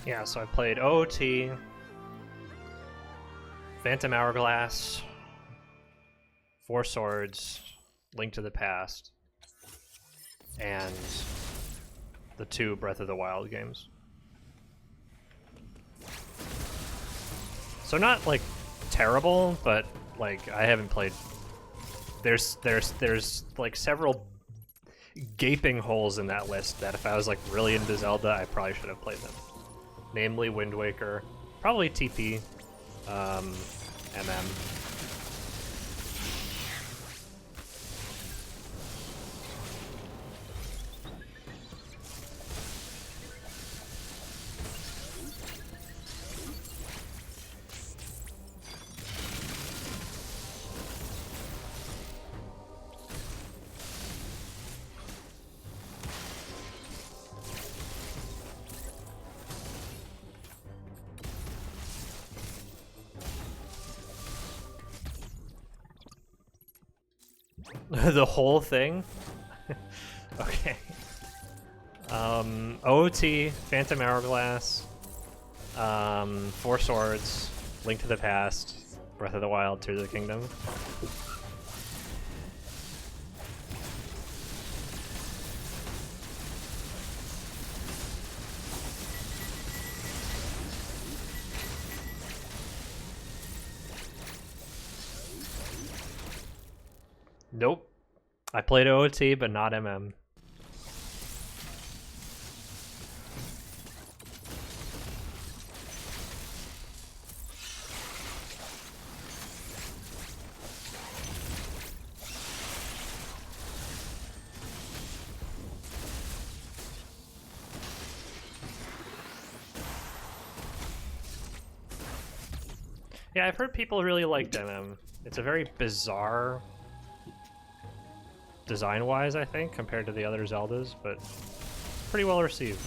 Yeah, so I played OOT, Phantom Hourglass, Four Swords, Link to the Past, and the 2 Breath of the Wild games. So not like terrible, but like I haven't played. There's like several gaping holes in that list that if I was like really into Zelda, I probably should have played them. Namely Wind Waker, probably TP, MM. The whole thing? Okay. OOT, Phantom Hourglass, Four Swords, Link to the Past, Breath of the Wild, Tears of the Kingdom. Nope. I played OOT, but not MM. Yeah, I've heard people really liked MM. It's a very bizarre design-wise, I think, compared to the other Zeldas, but pretty well received.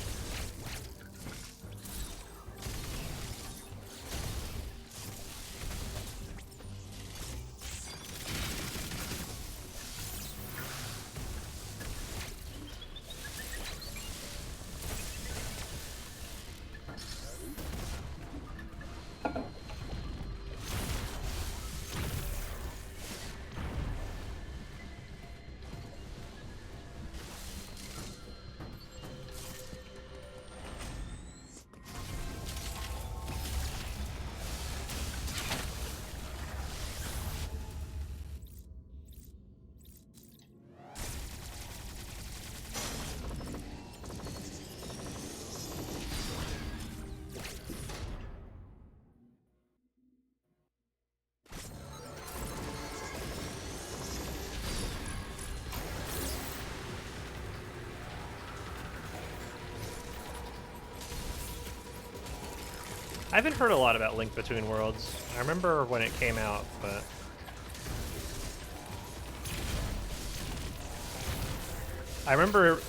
I haven't heard a lot about Link Between Worlds. I remember when it came out, but I remember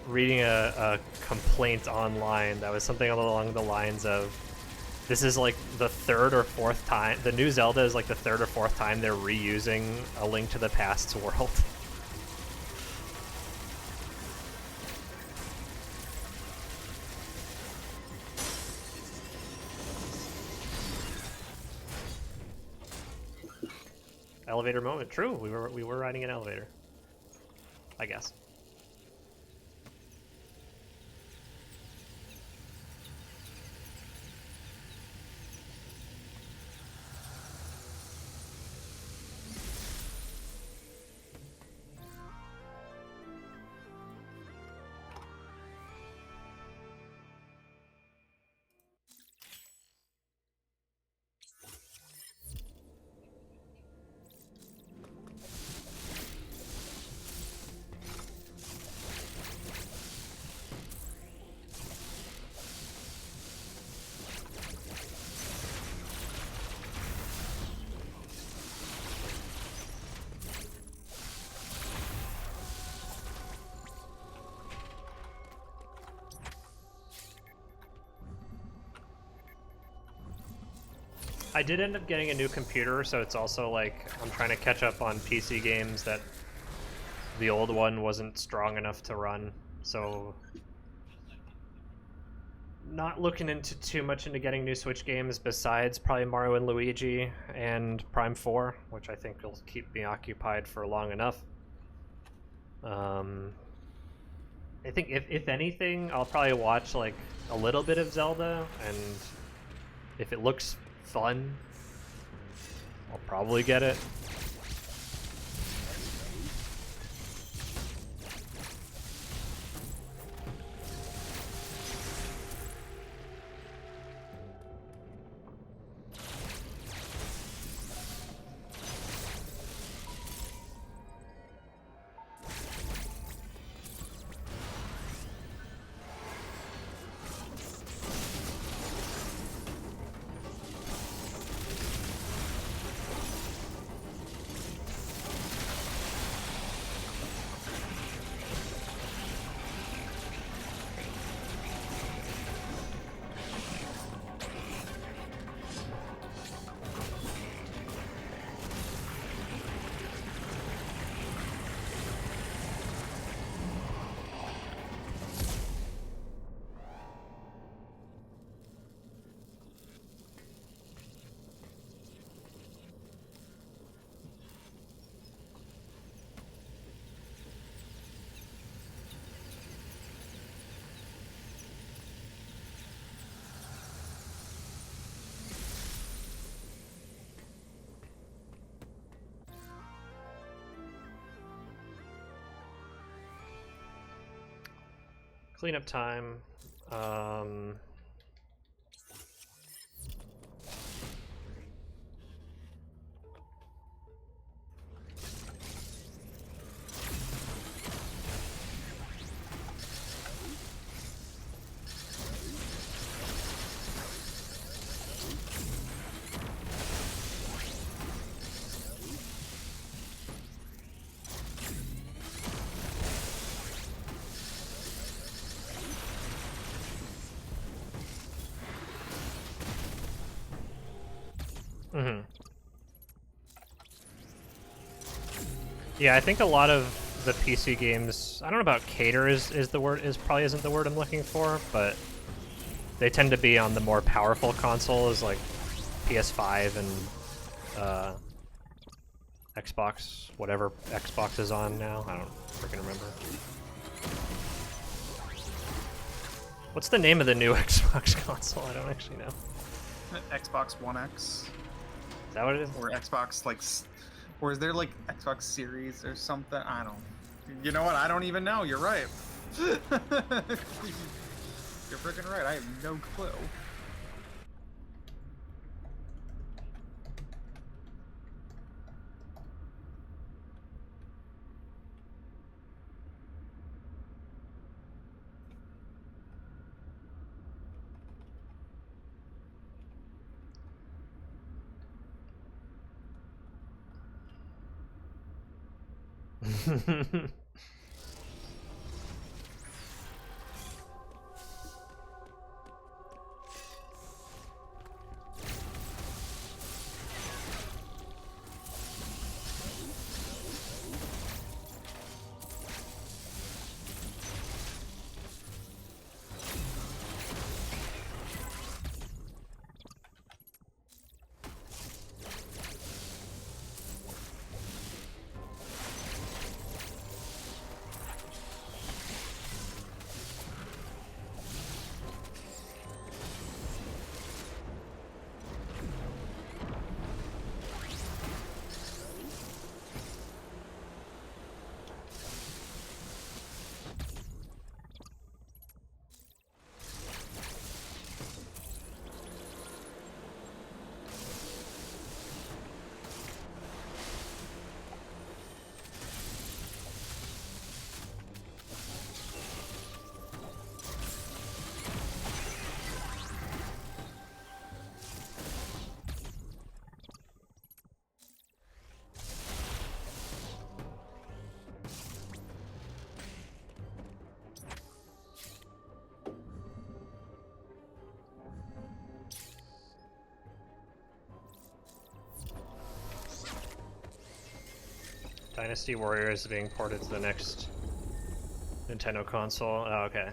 reading a complaint online that was something along the lines of, this is like the 3rd or 4th time, the new Zelda is like the 3rd or 4th time they're reusing A Link to the Past's world. Elevator moment. True, we were riding an elevator, I guess. I did end up getting a new computer, so it's also like I'm trying to catch up on PC games that the old one wasn't strong enough to run. So not looking into too much into getting new Switch games besides probably Mario and Luigi and Prime 4, which I think will keep me occupied for long enough. I think if anything, I'll probably watch like a little bit of Zelda, and if it looks fun, I'll probably get it. Cleanup time. Mm-hmm. Yeah, I think a lot of the PC games, I don't know about cater is the word, is probably isn't the word I'm looking for, but they tend to be on the more powerful consoles like PS5 and Xbox, whatever Xbox is on now. I don't freaking remember. What's the name of the new Xbox console? I don't actually know. Xbox One X. Is that what it is? Or Xbox, like, or is there like Xbox Series or something? I don't. You know what? I don't even know. You're right. You're freaking right. I have no clue. Dynasty Warriors being ported to the next Nintendo console. Oh, okay.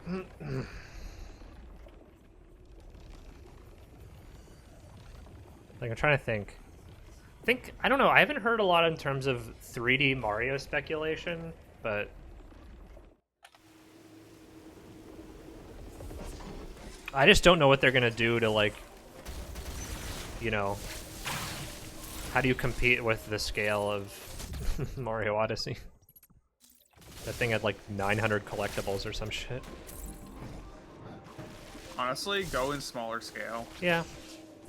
Like, I'm trying to think. I don't know. I haven't heard a lot in terms of 3D Mario speculation, but I just don't know what they're gonna do to, like, you know, how do you compete with the scale of Mario Odyssey? That thing had like 900 collectibles or some shit. Honestly, go in smaller scale. Yeah.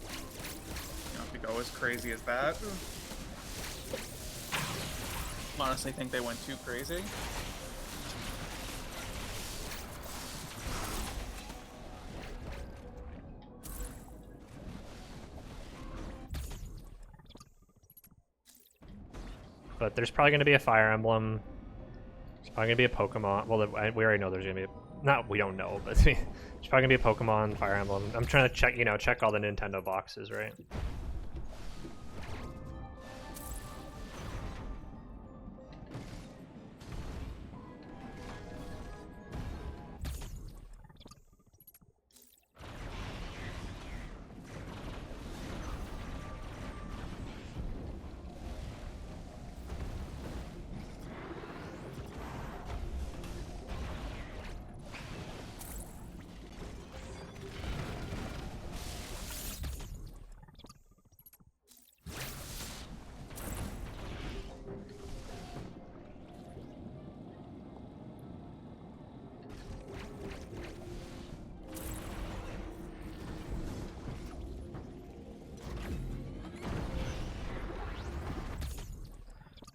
You don't have to go as crazy as that. Honestly, think they went too crazy. But there's probably going to be a Fire Emblem. There's probably going to be a Pokemon. Well, we already know there's going to be not, we don't know, but there's probably going to be a Pokemon, Fire Emblem. I'm trying to check, check all the Nintendo boxes, right?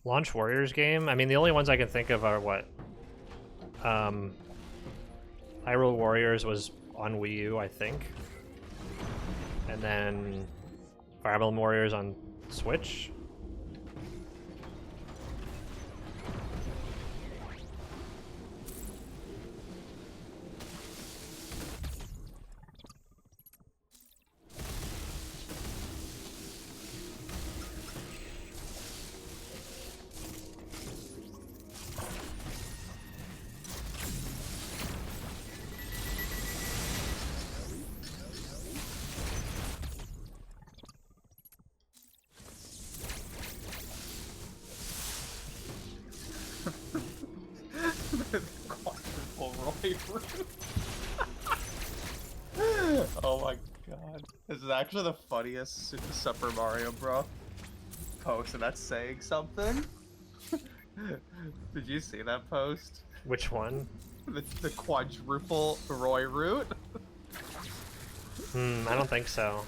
Launch Warriors game? I mean, the only ones I can think of are what? Hyrule Warriors was on Wii U, I think. And then Fire Emblem Warriors on Switch. Oh my god. This is actually the funniest Super Mario Bros. Post, and that's saying something. Did you see that post? Which one? The quadruple Roy route? I don't think so.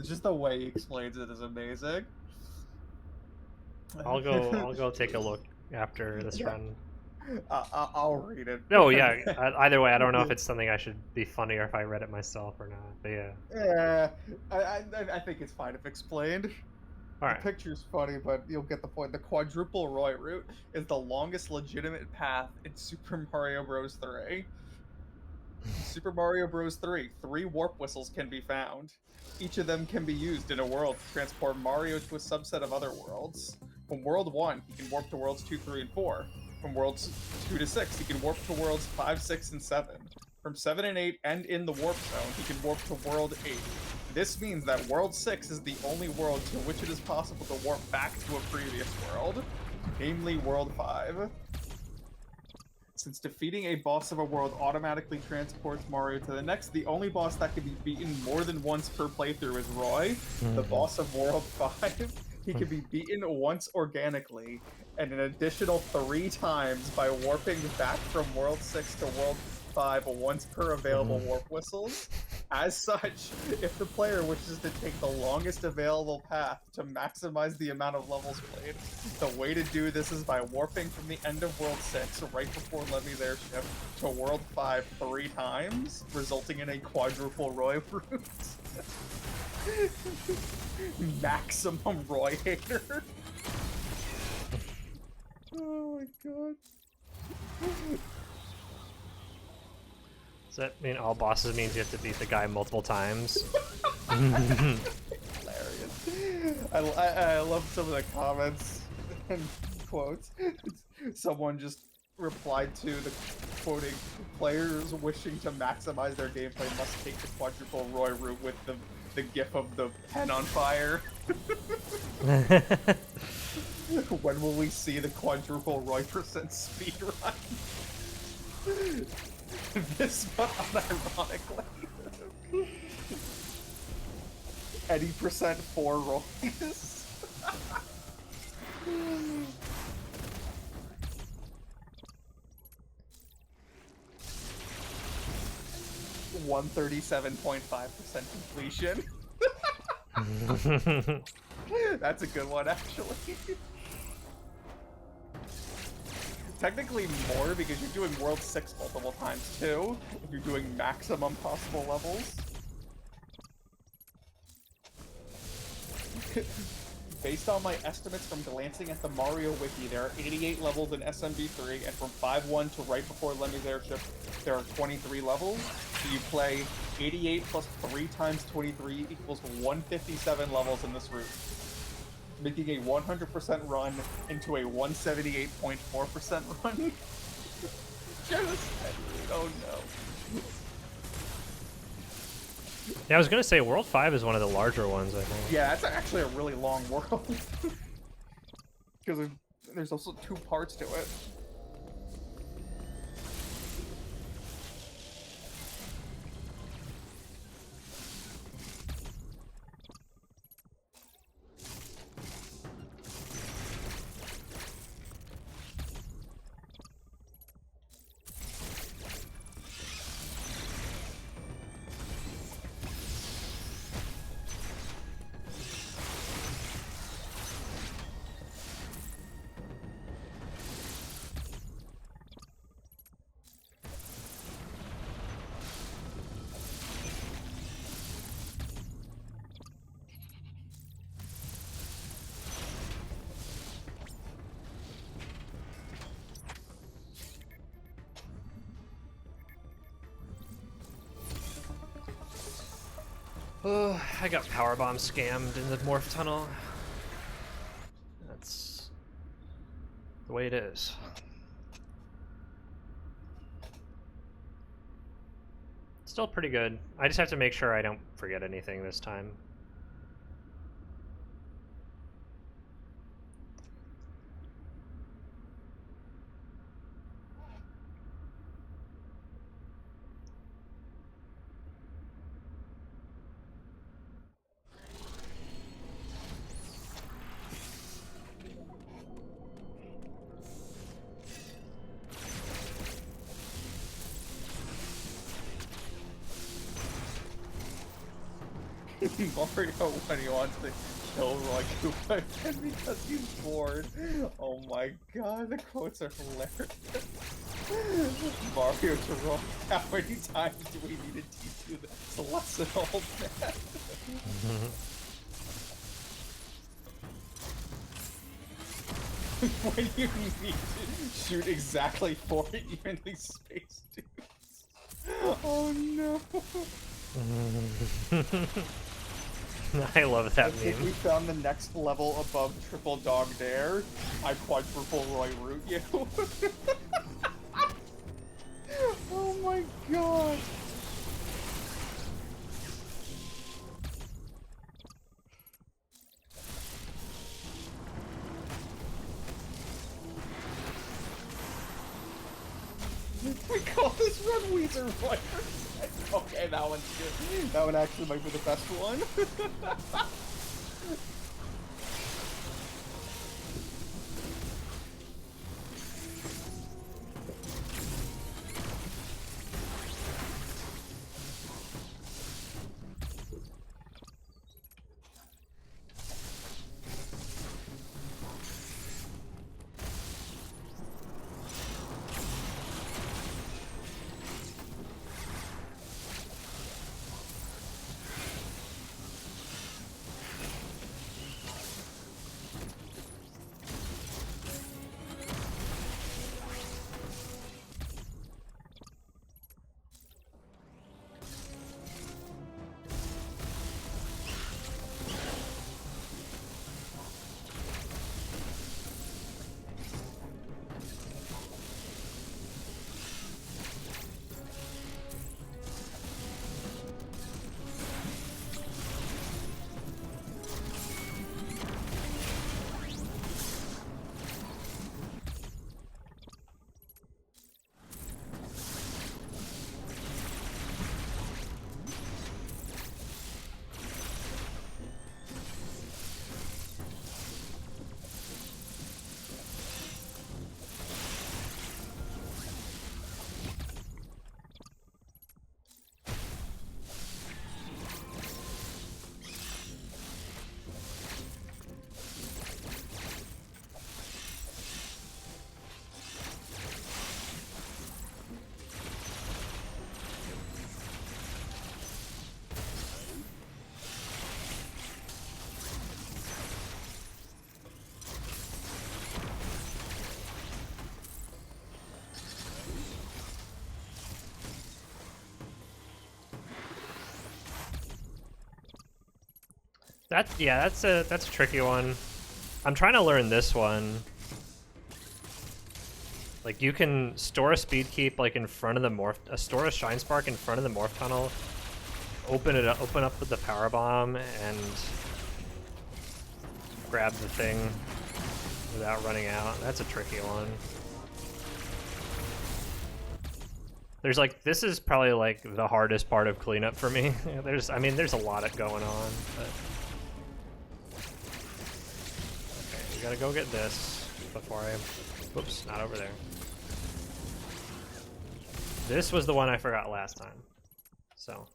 Just the way he explains it is amazing. I'll go take a look after this run. I'll read it. Oh yeah. Either way, I don't know if it's something I should be funny or if I read it myself or not. But yeah. Yeah, I think it's fine if explained. All right. The picture's funny, but you'll get the point. The quadruple Roy route is the longest legitimate path in Super Mario Bros. 3. Super Mario Bros. 3, 3 warp whistles can be found. Each of them can be used in a world to transport Mario to a subset of other worlds. From World 1, he can warp to Worlds 2, 3, and 4. From Worlds 2 to 6, he can warp to Worlds 5, 6, and 7. From 7 and 8, and in the Warp Zone, he can warp to World 8. This means that World 6 is the only world to which it is possible to warp back to a previous world, namely World 5. Since defeating a boss of a world automatically transports Mario to the next, the only boss that can be beaten more than once per playthrough is Roy, the boss of World 5. He can be beaten once organically, and an additional 3 times by warping back from World 6 to World 5 once per available warp whistles. As such, if the player wishes to take the longest available path to maximize the amount of levels played, the way to do this is by warping from the end of World 6 right before Lemmy's airship to World 5 3 times, resulting in a quadruple Roy route. Maximum Roy hater. Oh my god. Does that mean all bosses means you have to beat the guy multiple times? Hilarious. I love some of the comments and quotes. Someone just replied to the quoting, players wishing to maximize their gameplay must take the quadruple Roy route with the gif of the pen on fire. When will we see the quadruple Roy percent speedrun? This, but unironically. Any percent for Roy's. 137.5% completion. That's a good one, actually. Technically more, because you're doing World 6 multiple times, too. If you're doing maximum possible levels. Based on my estimates from glancing at the Mario Wiki, there are 88 levels in SMB3, and from 5.1 to right before Lemmy's Airship, there are 23 levels. So you play 88 plus 3 times 23 equals 157 levels in this route, making a 100% run into a 178.4% run. Just, oh no. Yeah, I was gonna say World 5 is one of the larger ones, I think. Yeah, that's actually a really long world. Because there's also 2 parts to it. Oh, I got powerbomb scammed in the morph tunnel. That's the way it is. Still pretty good. I just have to make sure I don't forget anything this time. Mario when he wants to kill Roy Koopa again because he's bored. Oh my god, the quotes are hilarious. Mario to Roy, how many times do we need to teach you this lesson, old man? When you need to shoot exactly 4 evenly spaced dudes. Oh no. I love that I think meme. we found the next level above Triple Dog Dare. I quadruple Roy root you. Oh my god. We call this run Weezer Roy. Okay, that one's good. That one actually might be the best one. that's a tricky one. I'm trying to learn this one. Like you can store a speed keep like in front of the morph, store a shine spark in front of the morph tunnel. Open up with the power bomb and grab the thing without running out. That's a tricky one. There's like, this is probably like the hardest part of cleanup for me. There's a lot of going on, but. Okay, we gotta go get this before I, whoops, not over there. This was the one I forgot last time, so.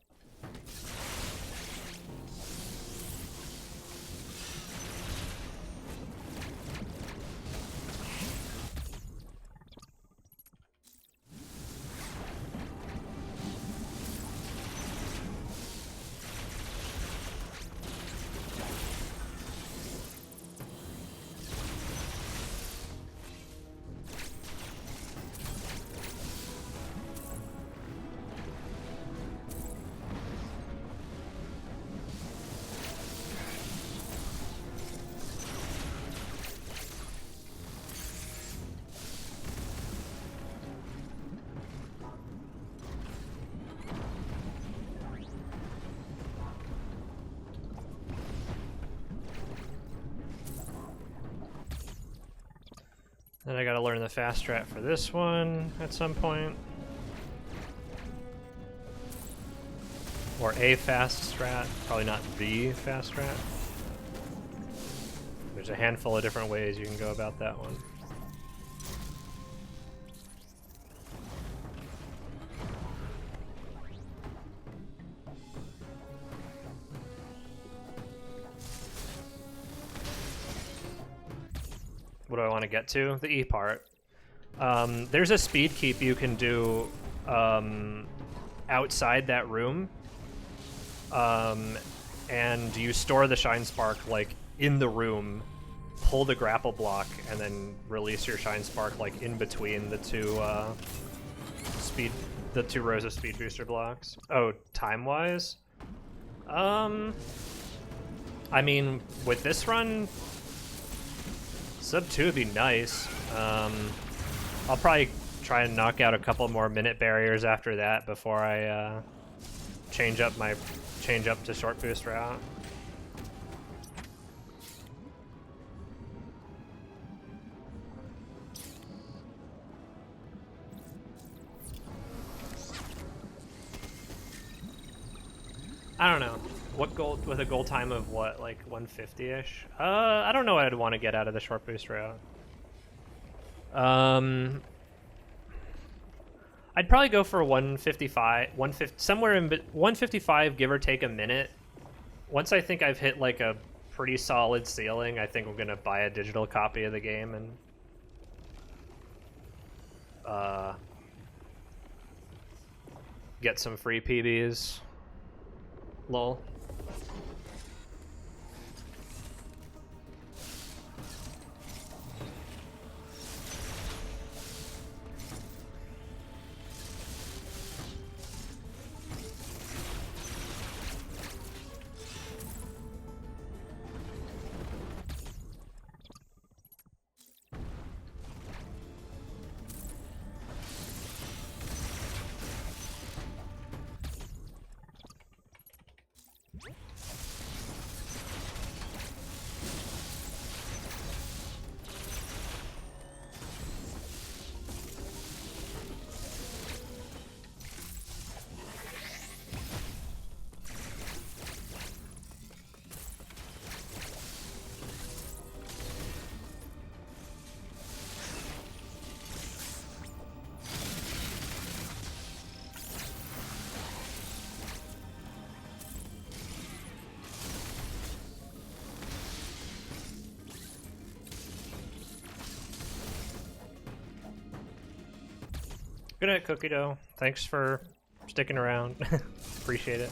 Then I gotta learn the fast strat for this one at some point. Or a fast strat, probably not the fast strat. There's a handful of different ways you can go about that one. What do I want to get to? The E part. There's a speed keep you can do outside that room. And you store the shine spark like in the room, pull the grapple block, and then release your shine spark like in between the two rows of speed booster blocks. Oh, time-wise? I mean, with this run, sub 2 would be nice. I'll probably try and knock out a couple more minute barriers after that before I change up to short boost route. I don't know. What goal with a goal time of what, like 150-ish? I don't know what I'd want to get out of the short boost route. I'd probably go for 155, 150, somewhere in 155, give or take a minute. Once I think I've hit like a pretty solid ceiling, I think I'm gonna buy a digital copy of the game and get some free PBs. Lol. Good night, Cookie Dough. Thanks for sticking around. Appreciate it.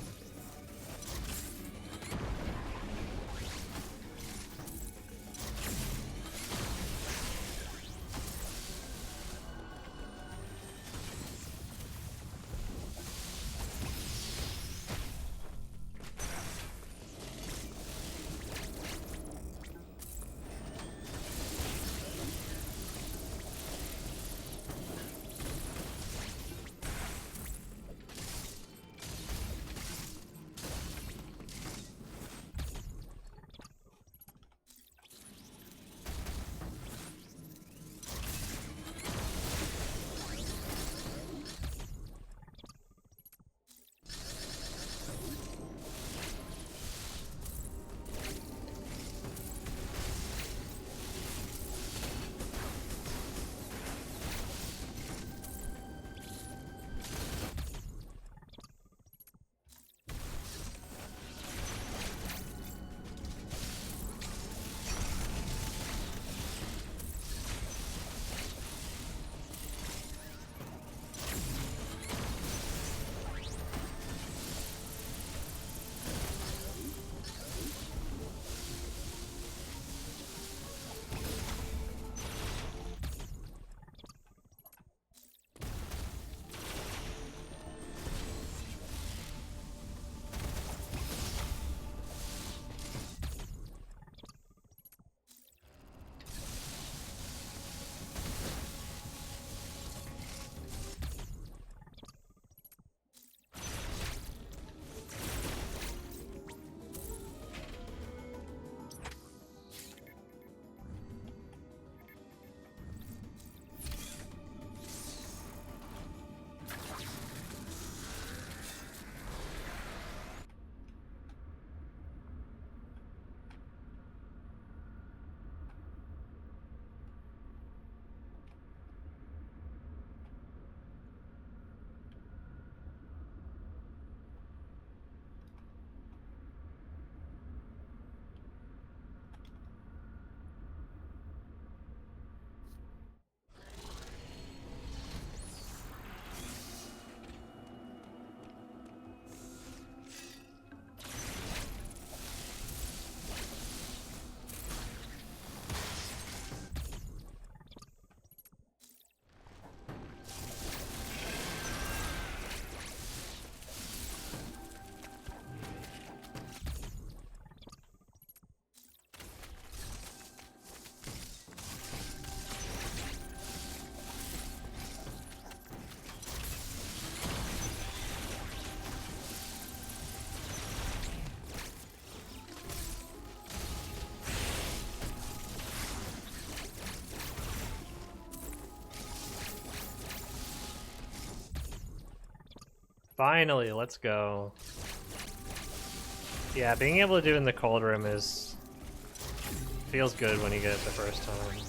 Finally, let's go. Yeah, being able to do it in the cold room feels good when you get it the first time.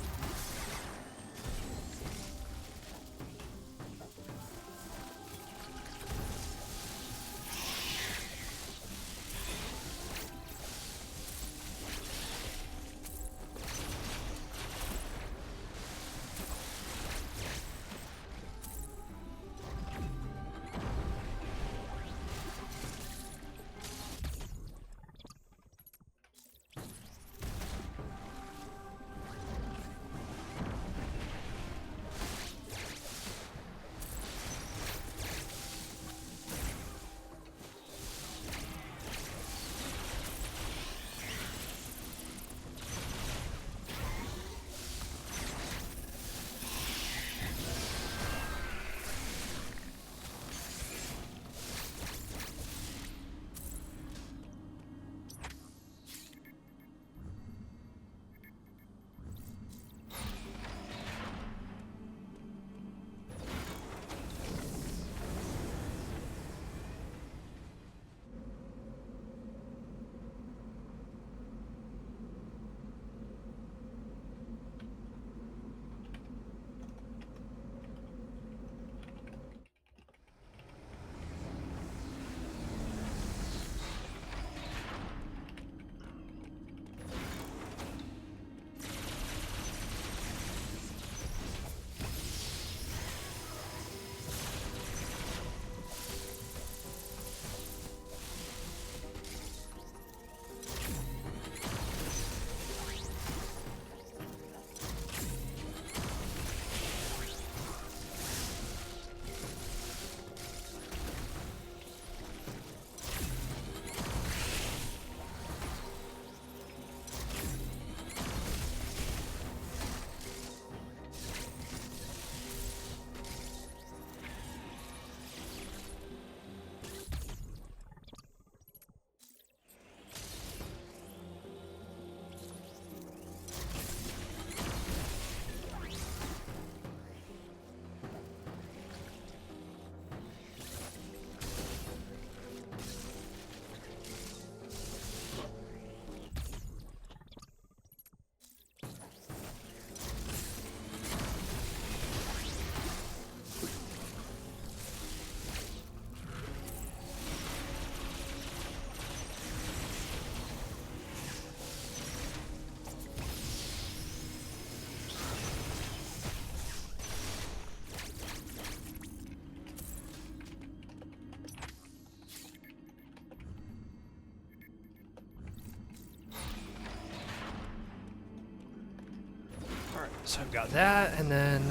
Alright, so I've got that, and then...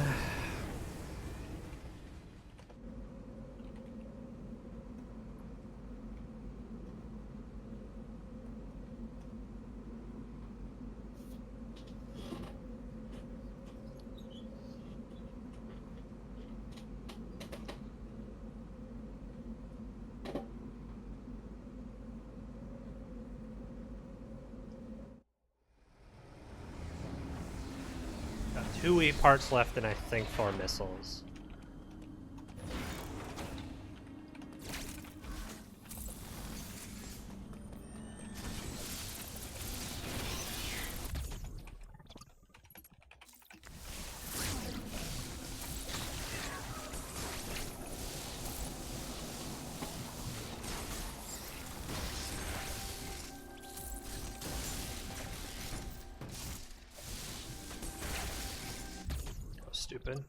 got 2 Wii parts left, and I think 4 missiles. Stupid.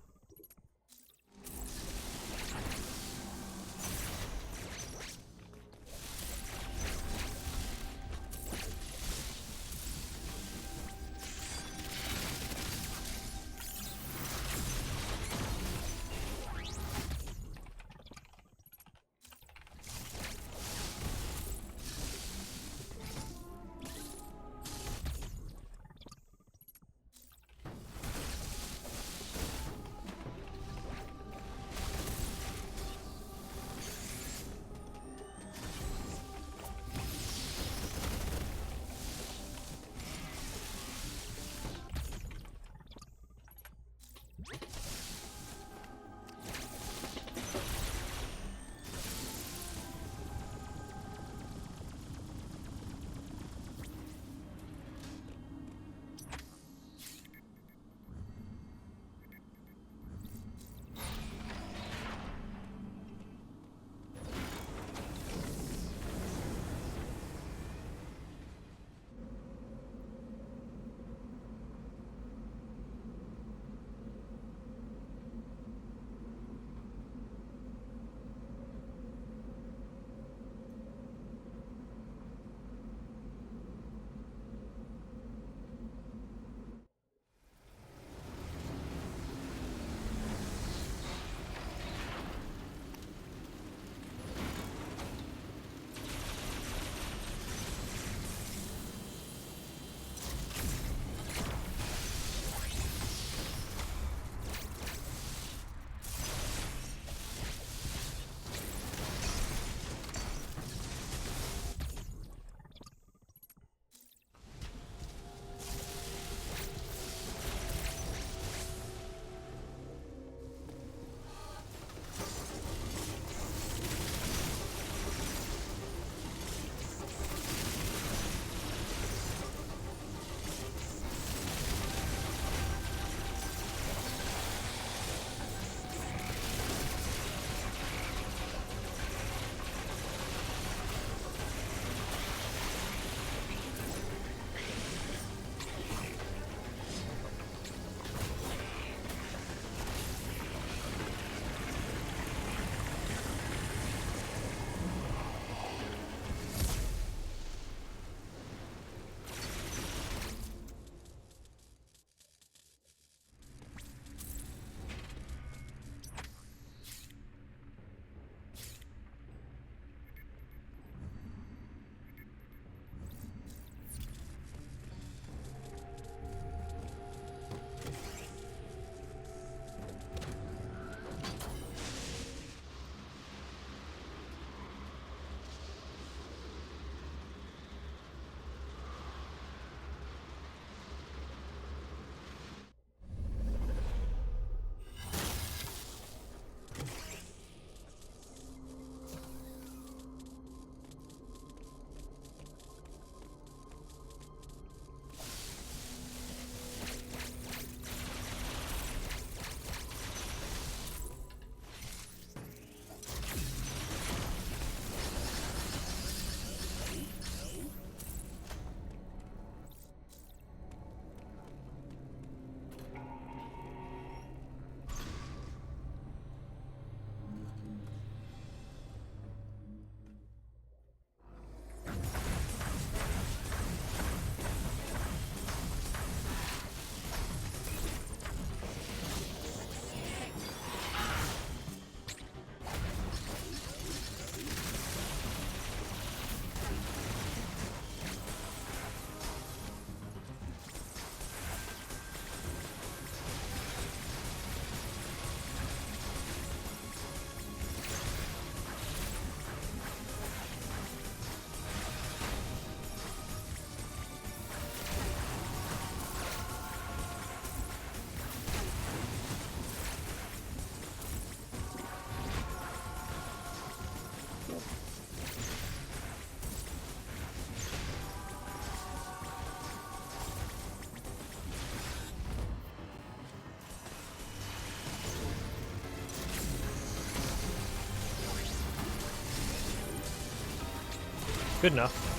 Good enough.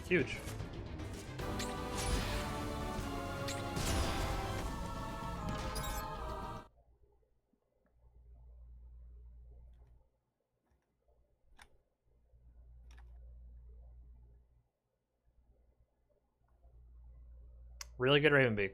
Huge. Really good Ravenbeak.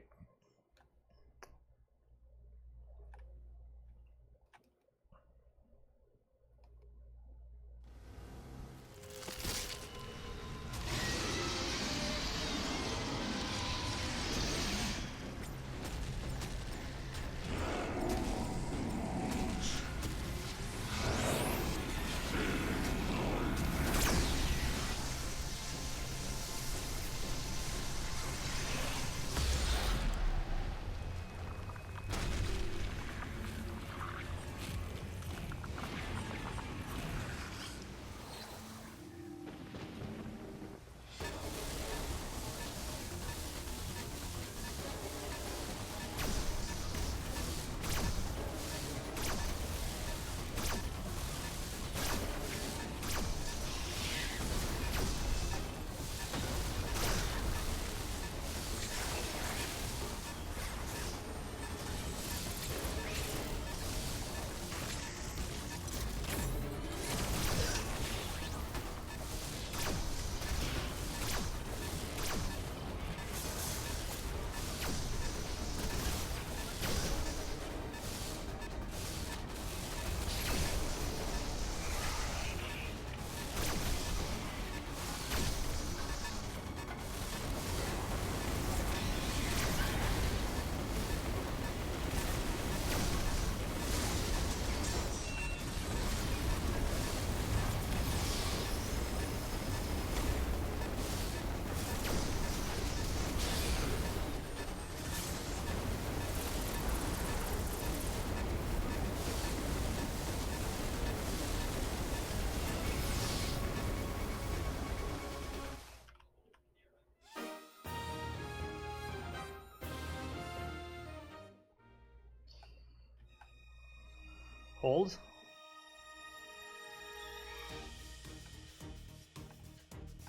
Hold.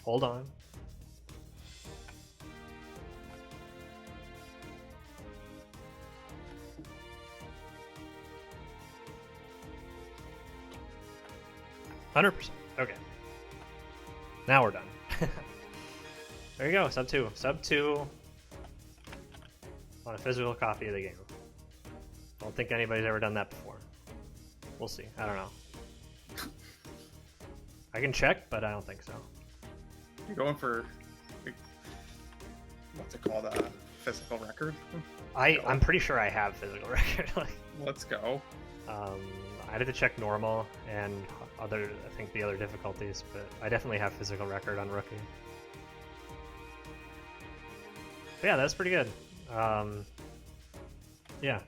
Hold on. $100%. Okay. Now we're done. There you go, sub 2. Sub 2 on a physical copy of the game. I don't think anybody's ever done that before. We'll see. I don't know. I can check, but I don't think so. You're going for, what's it called, physical record? I'm pretty sure I have physical record. Like, Let's go. I'd have to check normal and I think the other difficulties, but I definitely have physical record on rookie. But yeah, that's pretty good. Yeah,